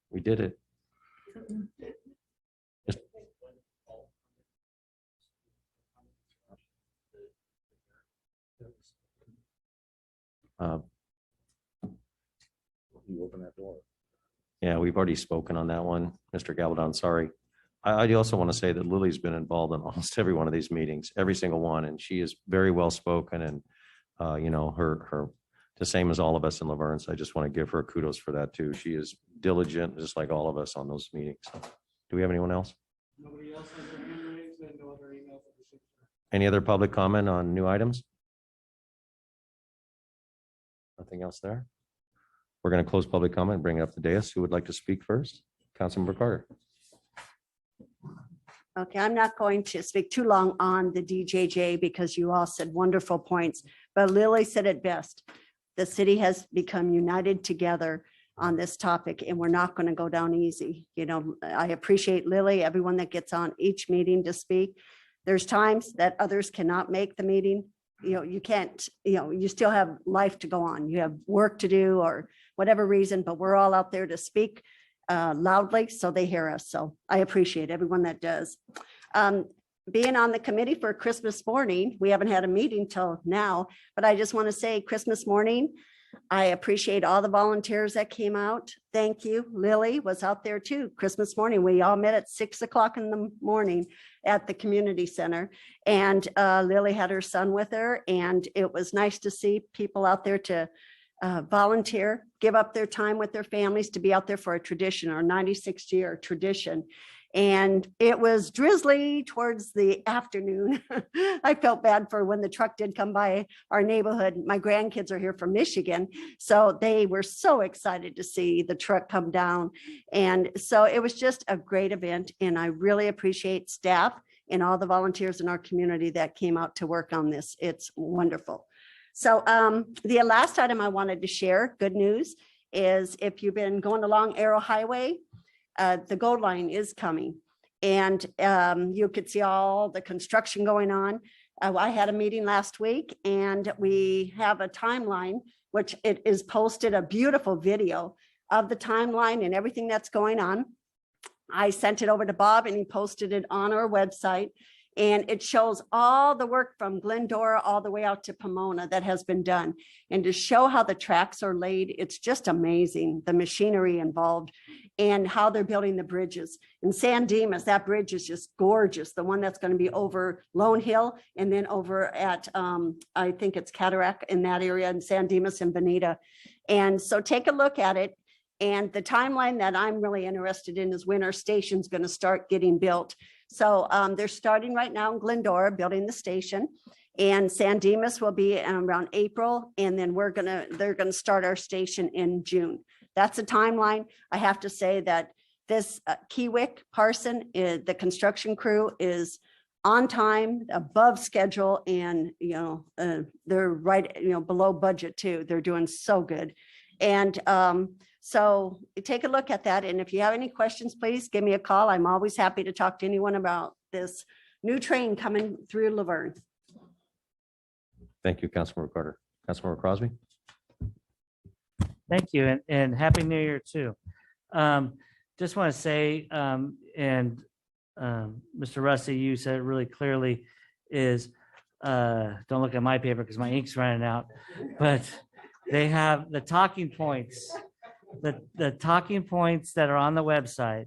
We did it. You open that door. Yeah, we've already spoken on that one, Mr. Gabaldon, sorry. I also want to say that Lily's been involved in almost every one of these meetings, every single one, and she is very well spoken and, you know, her the same as all of us in Laverne. So I just want to give her kudos for that too. She is diligent, just like all of us on those meetings. Do we have anyone else? Nobody else has their hand raised and no other email for the city. Any other public comment on new items? Nothing else there? We're going to close public comment and bring it up to dais. Who would like to speak first? Councilmember Carter. Okay, I'm not going to speak too long on the DJJ because you all said wonderful points, but Lily said it best. The city has become united together on this topic and we're not going to go down easy. You know, I appreciate Lily, everyone that gets on each meeting to speak. There's times that others cannot make the meeting. You know, you can't, you know, you still have life to go on. You have work to do or whatever reason, but we're all out there to speak loudly so they hear us. So I appreciate everyone that does. Being on the committee for Christmas morning, we haven't had a meeting till now, but I just want to say Christmas morning, I appreciate all the volunteers that came out. Thank you. Lily was out there too. Christmas morning, we all met at 6 o'clock in the morning at the community center. And Lily had her son with her. And it was nice to see people out there to volunteer, give up their time with their families to be out there for a tradition, our 96th year tradition. And it was drizzly towards the afternoon. I felt bad for when the truck did come by our neighborhood. My grandkids are here from Michigan, so they were so excited to see the truck come down. And so it was just a great event, and I really appreciate staff and all the volunteers in our community that came out to work on this. It's wonderful. So the last item I wanted to share, good news, is if you've been going along Arrow Highway, the Gold Line is coming, and you could see all the construction going on. I had a meeting last week, and we have a timeline, which it is posted, a beautiful video of the timeline and everything that's going on. I sent it over to Bob, and he posted it on our website. And it shows all the work from Glendora all the way out to Pomona that has been done. And to show how the tracks are laid, it's just amazing, the machinery involved and how they're building the bridges. In San Dimas, that bridge is just gorgeous. The one that's going to be over Lone Hill and then over at, I think it's Cataract in that area, in San Dimas and Bonita. And so take a look at it. And the timeline that I'm really interested in is when our station's going to start getting built. So they're starting right now in Glendora, building the station, and San Dimas will be around April, and then they're gonna start our station in June. That's a timeline. I have to say that this Keewick Parson, the construction crew is on time, above schedule, and they're right below budget too. They're doing so good. And so take a look at that. And if you have any questions, please give me a call. I'm always happy to talk to anyone about this new train coming through Laverne. Thank you, Councilmember Carter. Councilmember Crosby? Thank you, and Happy New Year too. Just want to say, Mr. Rusty, you said it really clearly, is don't look at my paper because my ink's running out, but they have the talking points, the talking points that are on the website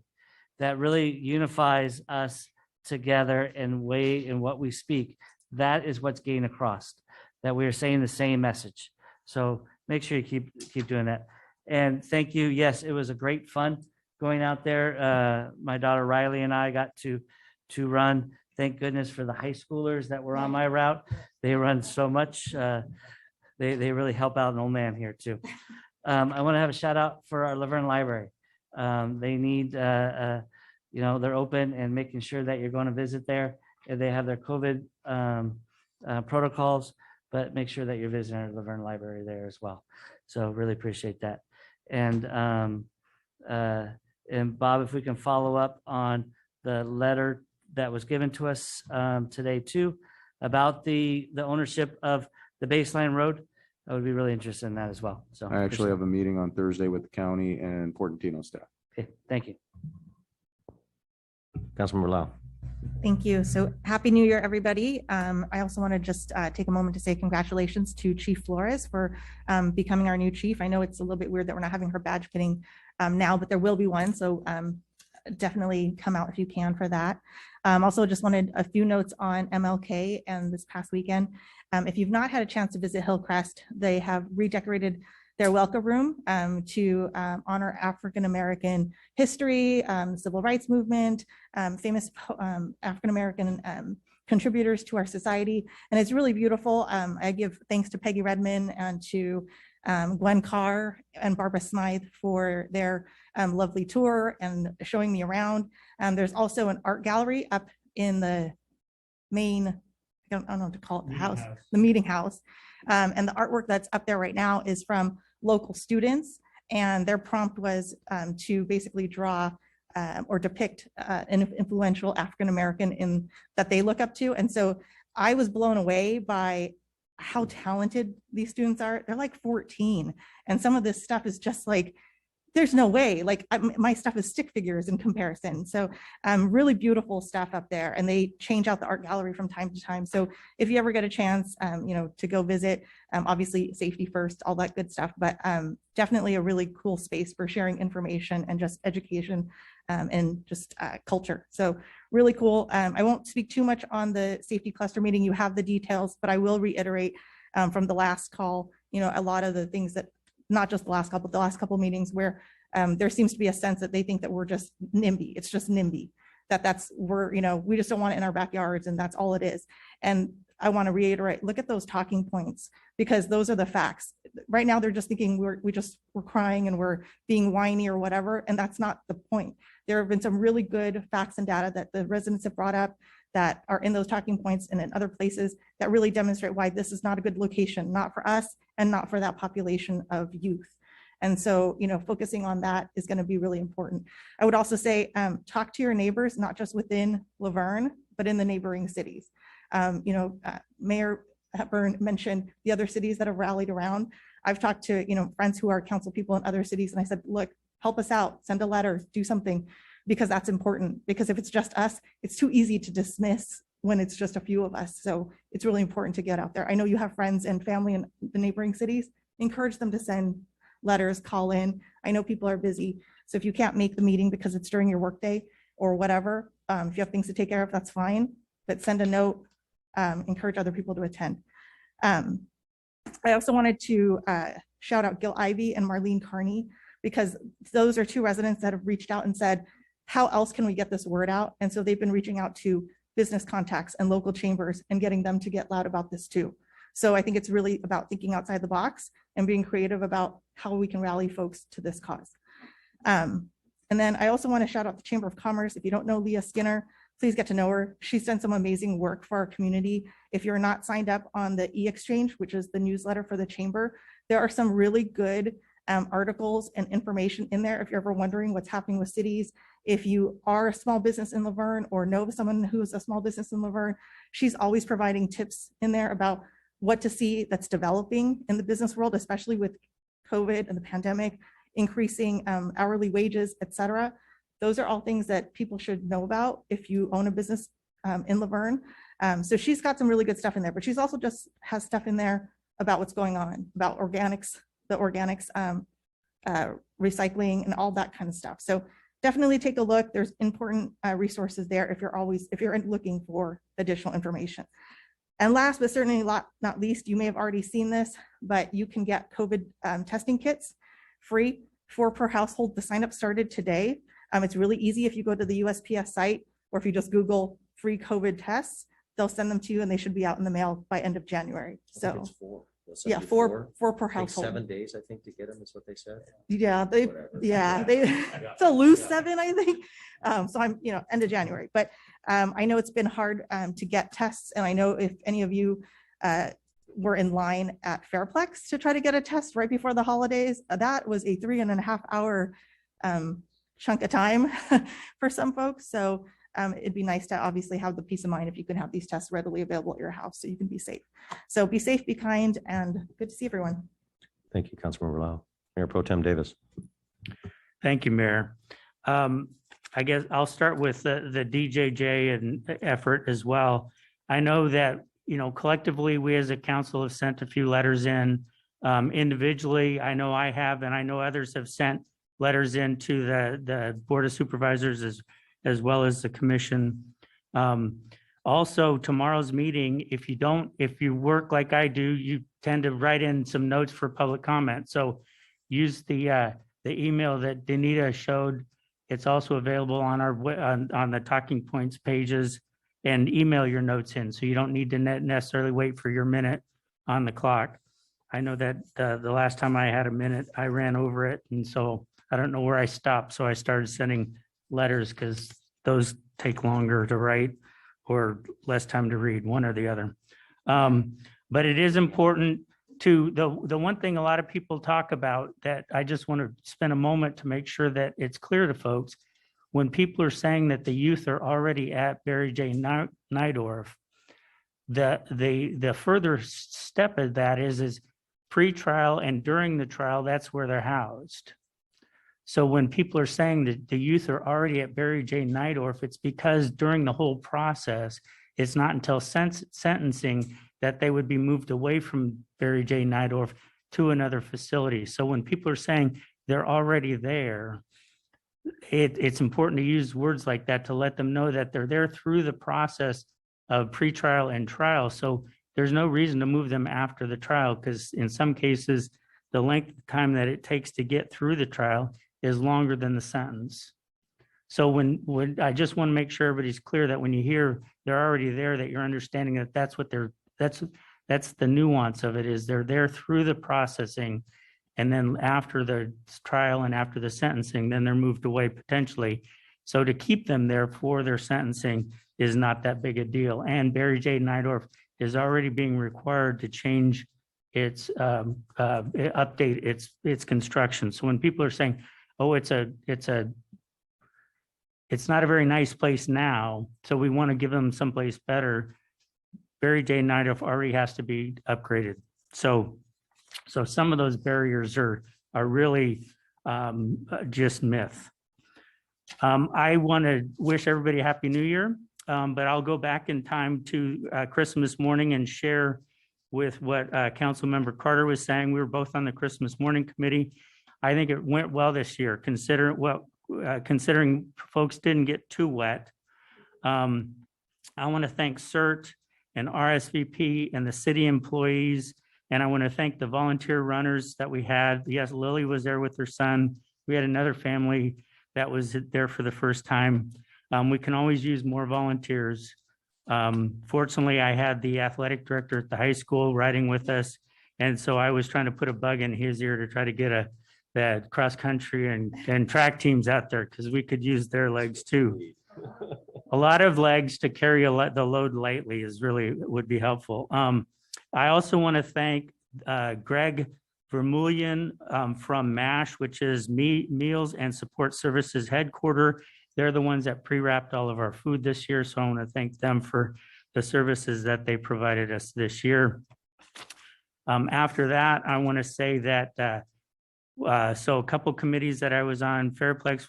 that really unifies us together and way in what we speak. That is what's getting across, that we are saying the same message. So make sure you keep doing that. And thank you. Yes, it was a great fun going out there. My daughter Riley and I got to run. Thank goodness for the high schoolers that were on my route. They run so much. They really help out an old man here too. I want to have a shout out for our Laverne Library. They need, they're open and making sure that you're going to visit there. They have their COVID protocols, but make sure that you're visiting our Laverne Library there as well. So really appreciate that. And Bob, if we can follow up on the letter that was given to us today too, about the ownership of the baseline road, I would be really interested in that as well. So I actually have a meeting on Thursday with the county and Portantino staff. Okay, thank you. Councilmember Lau. Thank you. So happy New Year, everybody. I also want to just take a moment to say congratulations to Chief Flores for becoming our new chief. I know it's a little bit weird that we're not having her badge fitting now, but there will be one. So definitely come out if you can for that. Also just wanted a few notes on MLK and this past weekend. If you've not had a chance to visit Hillcrest, they have redecorated their welcome room to honor African-American history, civil rights movement, famous African-American contributors to our society. And it's really beautiful. I give thanks to Peggy Redmond and to Gwen Carr and Barbara Smythe for their lovely tour and showing me around. There's also an art gallery up in the main, I don't know what to call it, the meeting house. And the artwork that's up there right now is from local students. And their prompt was to basically draw or depict an influential African-American that they look up to. And so I was blown away by how talented these students are. They're like 14. And some of this stuff is just like, there's no way, like my stuff is stick figures in comparison. So really beautiful stuff up there, and they change out the art gallery from time to time. So if you ever get a chance, to go visit, obviously safety first, all that good stuff, but definitely a really cool space for sharing information and just education and just culture. So really cool. I won't speak too much on the safety cluster meeting. You have the details, but I will reiterate from the last call, a lot of the things that not just the last couple meetings where there seems to be a sense that they think that we're just NIMBY. It's just NIMBY. We just don't want it in our backyards and that's all it is. And I want to reiterate, look at those talking points because those are the facts. Right now, they're just thinking we're crying and we're being whiny or whatever. And that's not the point. There have been some really good facts and data that the residents have brought up that are in those talking points and in other places that really demonstrate why this is not a good location, not for us and not for that population of youth. And so, focusing on that is going to be really important. I would also say, talk to your neighbors, not just within Laverne, but in the neighboring cities. Mayor Hepburn mentioned the other cities that have rallied around. I've talked to, friends who are council people in other cities. And I said, look, help us out, send a letter, do something, because that's important. Because if it's just us, it's too easy to dismiss when it's just a few of us. So it's really important to get out there. I know you have friends and family in the neighboring cities. Encourage them to send letters, call in. I know people are busy. So if you can't make the meeting because it's during your workday or whatever, if you have things to take care of, that's fine. But send a note, encourage other people to attend. I also wanted to shout out Gil Ivy and Marlene Carney, because those are two residents that have reached out and said, how else can we get this word out? And so they've been reaching out to business contacts and local chambers and getting them to get loud about this too. So I think it's really about thinking outside the box and being creative about how we can rally folks to this cause. And then I also want to shout out the Chamber of Commerce. If you don't know Leah Skinner, please get to know her. She's done some amazing work for our community. If you're not signed up on the e-exchange, which is the newsletter for the chamber, there are some really good articles and information in there. If you're ever wondering what's happening with cities, if you are a small business in Laverne or know someone who is a small business in Laverne, she's always providing tips in there about what to see that's developing in the business world, especially with COVID and the pandemic, increasing hourly wages, et cetera. Those are all things that people should know about if you own a business in Laverne. So she's got some really good stuff in there, but she's also just has stuff in there about what's going on, about organics, the organics, recycling and all that kind of stuff. So definitely take a look. There's important resources there if you're looking for additional information. And last, but certainly not least, you may have already seen this, but you can get COVID testing kits free, 4 per household. The sign up started today. It's really easy if you go to the USPS site or if you just Google free COVID tests, they'll send them to you and they should be out in the mail by end of January. So It's 4. They'll send yeah, you 4 per Takes household. 7 days, I think, to get them, is what they said. Yeah, Whatever. it's a loose 7, I think. So I'm, end of January, but I know it's been hard to get tests. And I know if any of you were in line at Fairplex to try to get a test right before the holidays, that was a 3.5 hour chunk of time for some folks. So it'd be nice to obviously have the peace of mind if you can have these tests readily available at your house so you can be safe. So be safe, be kind, and good to see everyone. Thank you, Councilmember Lau. Mayor Pro Tem Davis. Thank you, Mayor. I guess I'll start with the DJJ and effort as well. I know that, collectively, we as a council have sent a few letters in. Individually, I know I have, and I know others have sent letters in to the Board of Supervisors as well as the commission. Also, tomorrow's meeting, if you work like I do, you tend to write in some notes for public comment. So use the email that Danita showed. It's also available on on the talking points pages, and email your notes in. So you don't need to necessarily wait for your minute on the clock. I know that the last time I had a minute, I ran over it. And so I don't know where I stopped. So I started sending letters because those take longer to write or less time to read, one or the other. But it is important to, the one thing a lot of people talk about that I just want to spend a moment to make sure that it's clear to folks, when people are saying that the youth are already at Barry J. Nydorf, the further step of that is pre-trial and during the trial, that's where they're housed. So when people are saying that the youth are already at Barry J. Nydorf, it's because during the whole process, it's not until sentencing that they would be moved away from Barry J. Nydorf to another facility. So when people are saying they're already there, it's important to use words like that to let them know that they're there through the process of pretrial and trial. So there's no reason to move them after the trial, because in some cases, the length of time that it takes to get through the trial is longer than the sentence. So when I just want to make sure everybody's clear that when you hear they're already there, that you're understanding that that's what that's the nuance of it, is they're there through the processing. And then after the trial and after the sentencing, then they're moved away potentially. So to keep them there for their sentencing is not that big a deal. And Barry J. Nydorf is already being required to change its update its construction. So when people are saying, oh, it's not a very nice place now, so we want to give them someplace better, Barry J. Nydorf already has to be upgraded. So some of those barriers are really just myth. I want to wish everybody a Happy New Year, but I'll go back in time to Christmas morning and share with what Councilmember Carter was saying. We were both on the Christmas morning committee. I think it went well this year, considering folks didn't get too wet. I want to thank CERT and RSVP and the city employees. And I want to thank the volunteer runners that we had. Yes, Lily was there with her son. We had another family that was there for the first time. We can always use more volunteers. Fortunately, I had the athletic director at the high school riding with us. And so I was trying to put a bug in his ear to try to get that cross country and track teams out there, because we could use their legs too. A lot of legs to carry the load lightly would be helpful. I also want to thank Greg Vermeulen from MASH, which is Meals and Support Services Headquarter. They're the ones that pre-wrapped all of our food this year. So I want to thank them for the services that they provided us this year. After that, I want to say that so a couple committees that I was on, Fairplex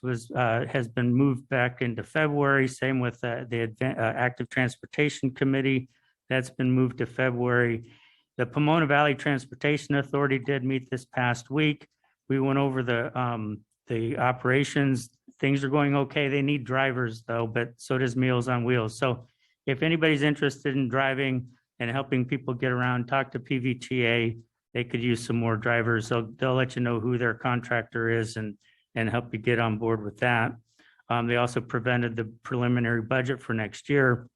has been moved back into February. Same with the Active Transportation Committee. That's been moved to February. The Pomona Valley Transportation Authority did meet this past week. We went over the operations. Things are going okay. They need drivers though, but so does Meals on Wheels. So if anybody's interested in driving and helping people get around, talk to PVTA. They could use some more drivers. They'll let you know who their contractor is and help you get on board with that. They also presented the preliminary budget for next year.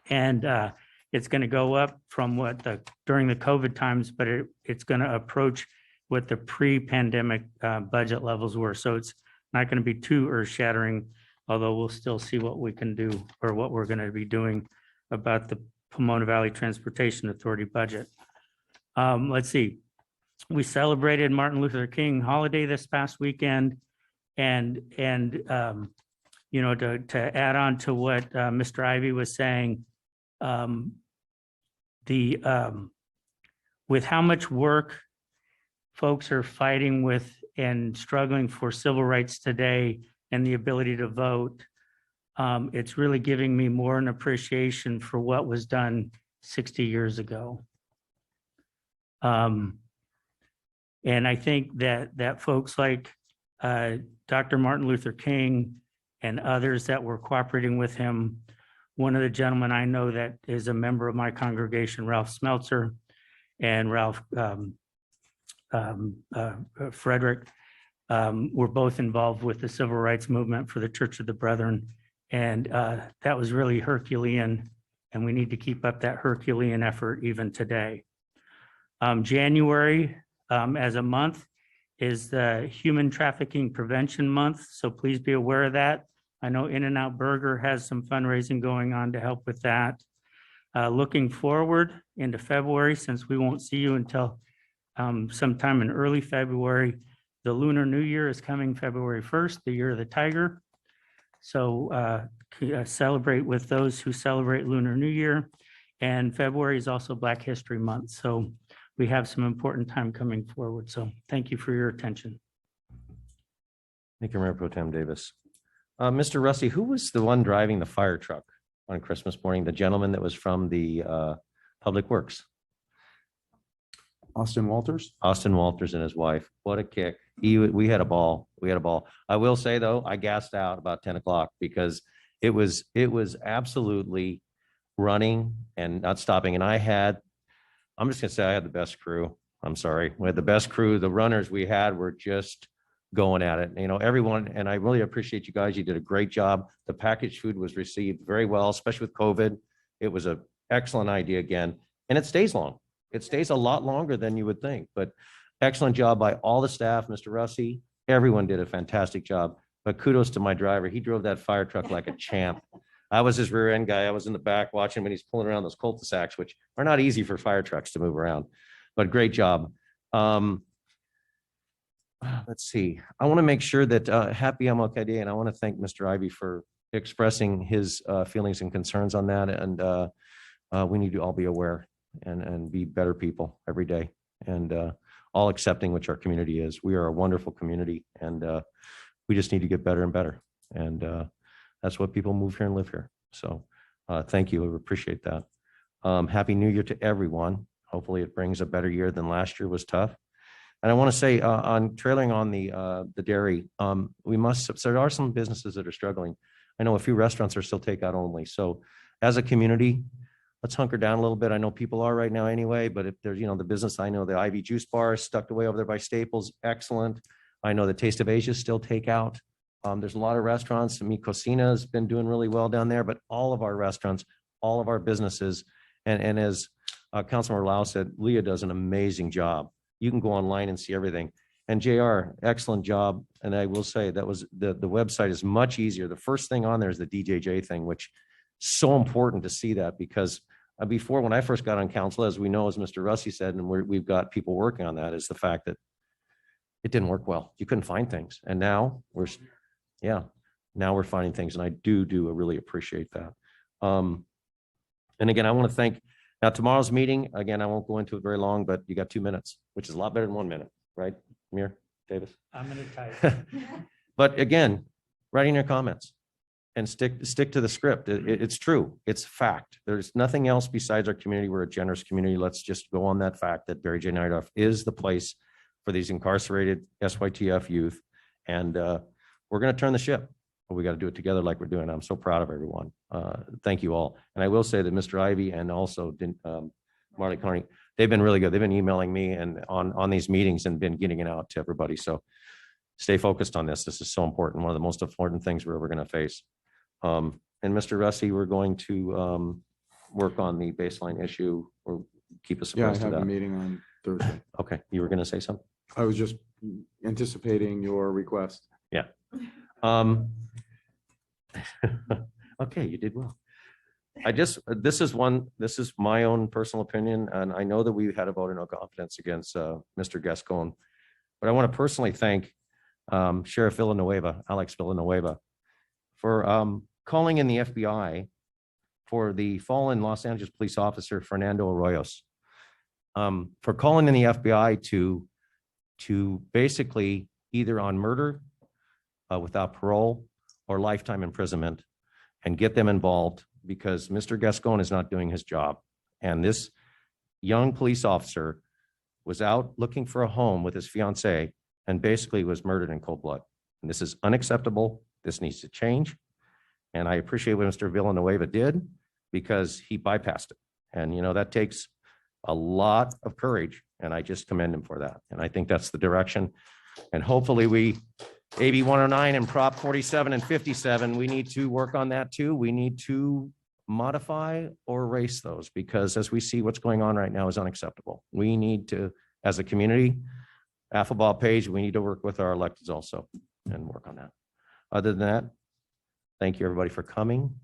And it's going to go up from during the COVID times, but it's going to approach what the pre-pandemic budget levels were. So it's not going to be too earth-shattering, although we'll still see what we can do or what we're going to be doing about the Pomona Valley Transportation Authority budget. Let's see. We celebrated Martin Luther King holiday this past weekend, and you know, to add on to what Mr. Ivy was saying, with how much work folks are fighting with and struggling for civil rights today and the ability to vote, it's really giving me more an appreciation for what was done 60 years ago. And I think that folks like Dr. Martin Luther King and others that were cooperating with him, one of the gentlemen I know that is a member of my congregation, Ralph Smeltzer, and Ralph Frederick, were both involved with the civil rights movement for the Church of the Brethren. And that was really Herculean, and we need to keep up that Herculean effort even today. January as a month is the Human Trafficking Prevention Month, so please be aware of that. I know In-N-Out Burger has some fundraising going on to help with that. Looking forward into February, since we won't see you until sometime in early February, the Lunar New Year is coming February 1st, the year of the tiger. So celebrate with those who celebrate Lunar New Year. And February is also Black History Month. So we have some important time coming forward. So thank you for your attention. Thank you, Mayor Pro Tem Davis. Mr. Rusty, who was the one driving the fire truck on Christmas morning? The gentleman that was from the Public Works? Austin Walters. Austin Walters and his wife. What a kick. We had a ball. We had a ball. I will say though, I gassed out about 10 o'clock because it was absolutely running and not stopping. And I'm just gonna say I had the best crew. I'm sorry. We had the best crew. The runners we had were just going at it. You know, everyone, and I really appreciate you guys. You did a great job. The packaged food was received very well, especially with COVID. It was an excellent idea again, and it stays long. It stays a lot longer than you would think, but excellent job by all the staff, Mr. Russi. Everyone did a fantastic job, but kudos to my driver. He drove that fire truck like a champ. I was his rear end guy. I was in the back watching when he's pulling around those cul-de-sacs, which are not easy for fire trucks to move around, but great job. Let's see. I want to make sure that happy MLK Day, and I want to thank Mr. Ivy for expressing his feelings and concerns on that. And we need to all be aware and be better people every day, and all accepting which our community is. We are a wonderful community, and we just need to get better and better. And that's what people move here and live here. So thank you. I appreciate that. Happy New Year to everyone. Hopefully it brings a better year than last year was tough. And I want to say on trailing on the dairy, there are some businesses that are struggling. I know a few restaurants are still takeout only. So as a community, let's hunker down a little bit. I know people are right now anyway, but if there's, the business, I know the Ivy Juice Bar is stuck away over there by Staples. Excellent. I know the Taste of Asia is still takeout. There's a lot of restaurants. Mi Cocina has been doing really well down there, but all of our restaurants, all of our businesses, and as Councilmember Lau said, Leah does an amazing job. You can go online and see everything. And JR, excellent job. And I will say that was the website is much easier. The first thing on there is the DJJ thing, which is so important to see that, because before, when I first got on council, as we know, as Mr. Russi said, and we've got people working on that, is the fact that it didn't work well. You couldn't find things. And now now we're finding things. And I do really appreciate that. And again, I want to thank, now tomorrow's meeting, again, I won't go into it very long, but you got 2 minutes, which is a lot better than 1 minute, right? Amir, Davis? I'm going to type. But again, writing your comments and stick to the script. It's true. It's fact. There's nothing else besides our community. We're a generous community. Let's just go on that fact that Barry J. Nightoff is the place for these incarcerated SYTF youth. And we're going to turn the ship. But we got to do it together like we're doing. I'm so proud of everyone. Thank you all. And I will say that Mr. Ivy and also Marley Carney, they've been really good. They've been emailing me and on these meetings and been getting it out to everybody. So stay focused on this. This is so important. One of the most important things we're ever going to face. And Mr. Russi, we're going to work on the baseline issue or keep us Yeah, I abreast of have a that. meeting on Thursday. Okay. You were going to say something? I was just anticipating your request. Yeah. Okay, you did well. This is my own personal opinion, and I know that we had a vote of no confidence against Mr. Gascon, but I want to personally thank Sheriff Alex Villanueva, for calling in the FBI for the fallen Los Angeles police officer, Fernando Arroyos, for calling in the FBI to basically either on murder without parole or lifetime imprisonment and get them involved, because Mr. Gascon is not doing his job. And this young police officer was out looking for a home with his fiancee and basically was murdered in cold blood. And this is unacceptable. This needs to change. And I appreciate what Mr. Villanueva did, because he bypassed it. And, that takes a lot of courage, and I just commend him for that. And I think that's the direction. And hopefully AB 109 and Prop 47 and 57, we need to work on that too. We need to modify or erase those, because as we see what's going on right now is unacceptable. We need to, as a community, Affaball Page, we need to work with our electeds also and work on that. Other than that, thank you everybody for coming.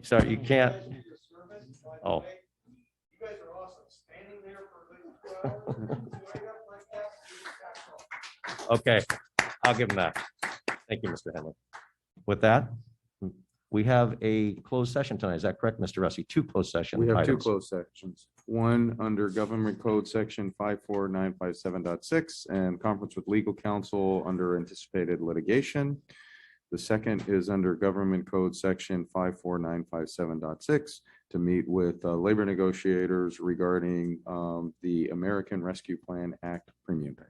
Sorry, you can't. Oh. You guys are awesome. Standing there for 2 hours. Okay, I'll give him that. Thank you, Mr. Henley. With that, we have a closed session tonight. Is that correct, Mr. Russi? 2 closed session We have 2 items. closed sections. One under Government Code Section 54957.6 and conference with legal counsel under anticipated litigation. The second is under Government Code Section 54957.6 to meet with labor negotiators regarding the American Rescue Plan Act premium pay.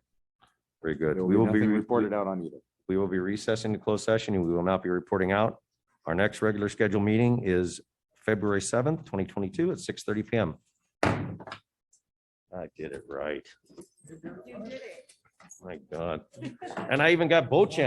Very good. There will be nothing reported out on either. We will be recessing to closed session, and we will not be reporting out. Our next regular scheduled meeting is February 7th, 2022 at 6:30 PM. I did it right. My God. And I even got boat champ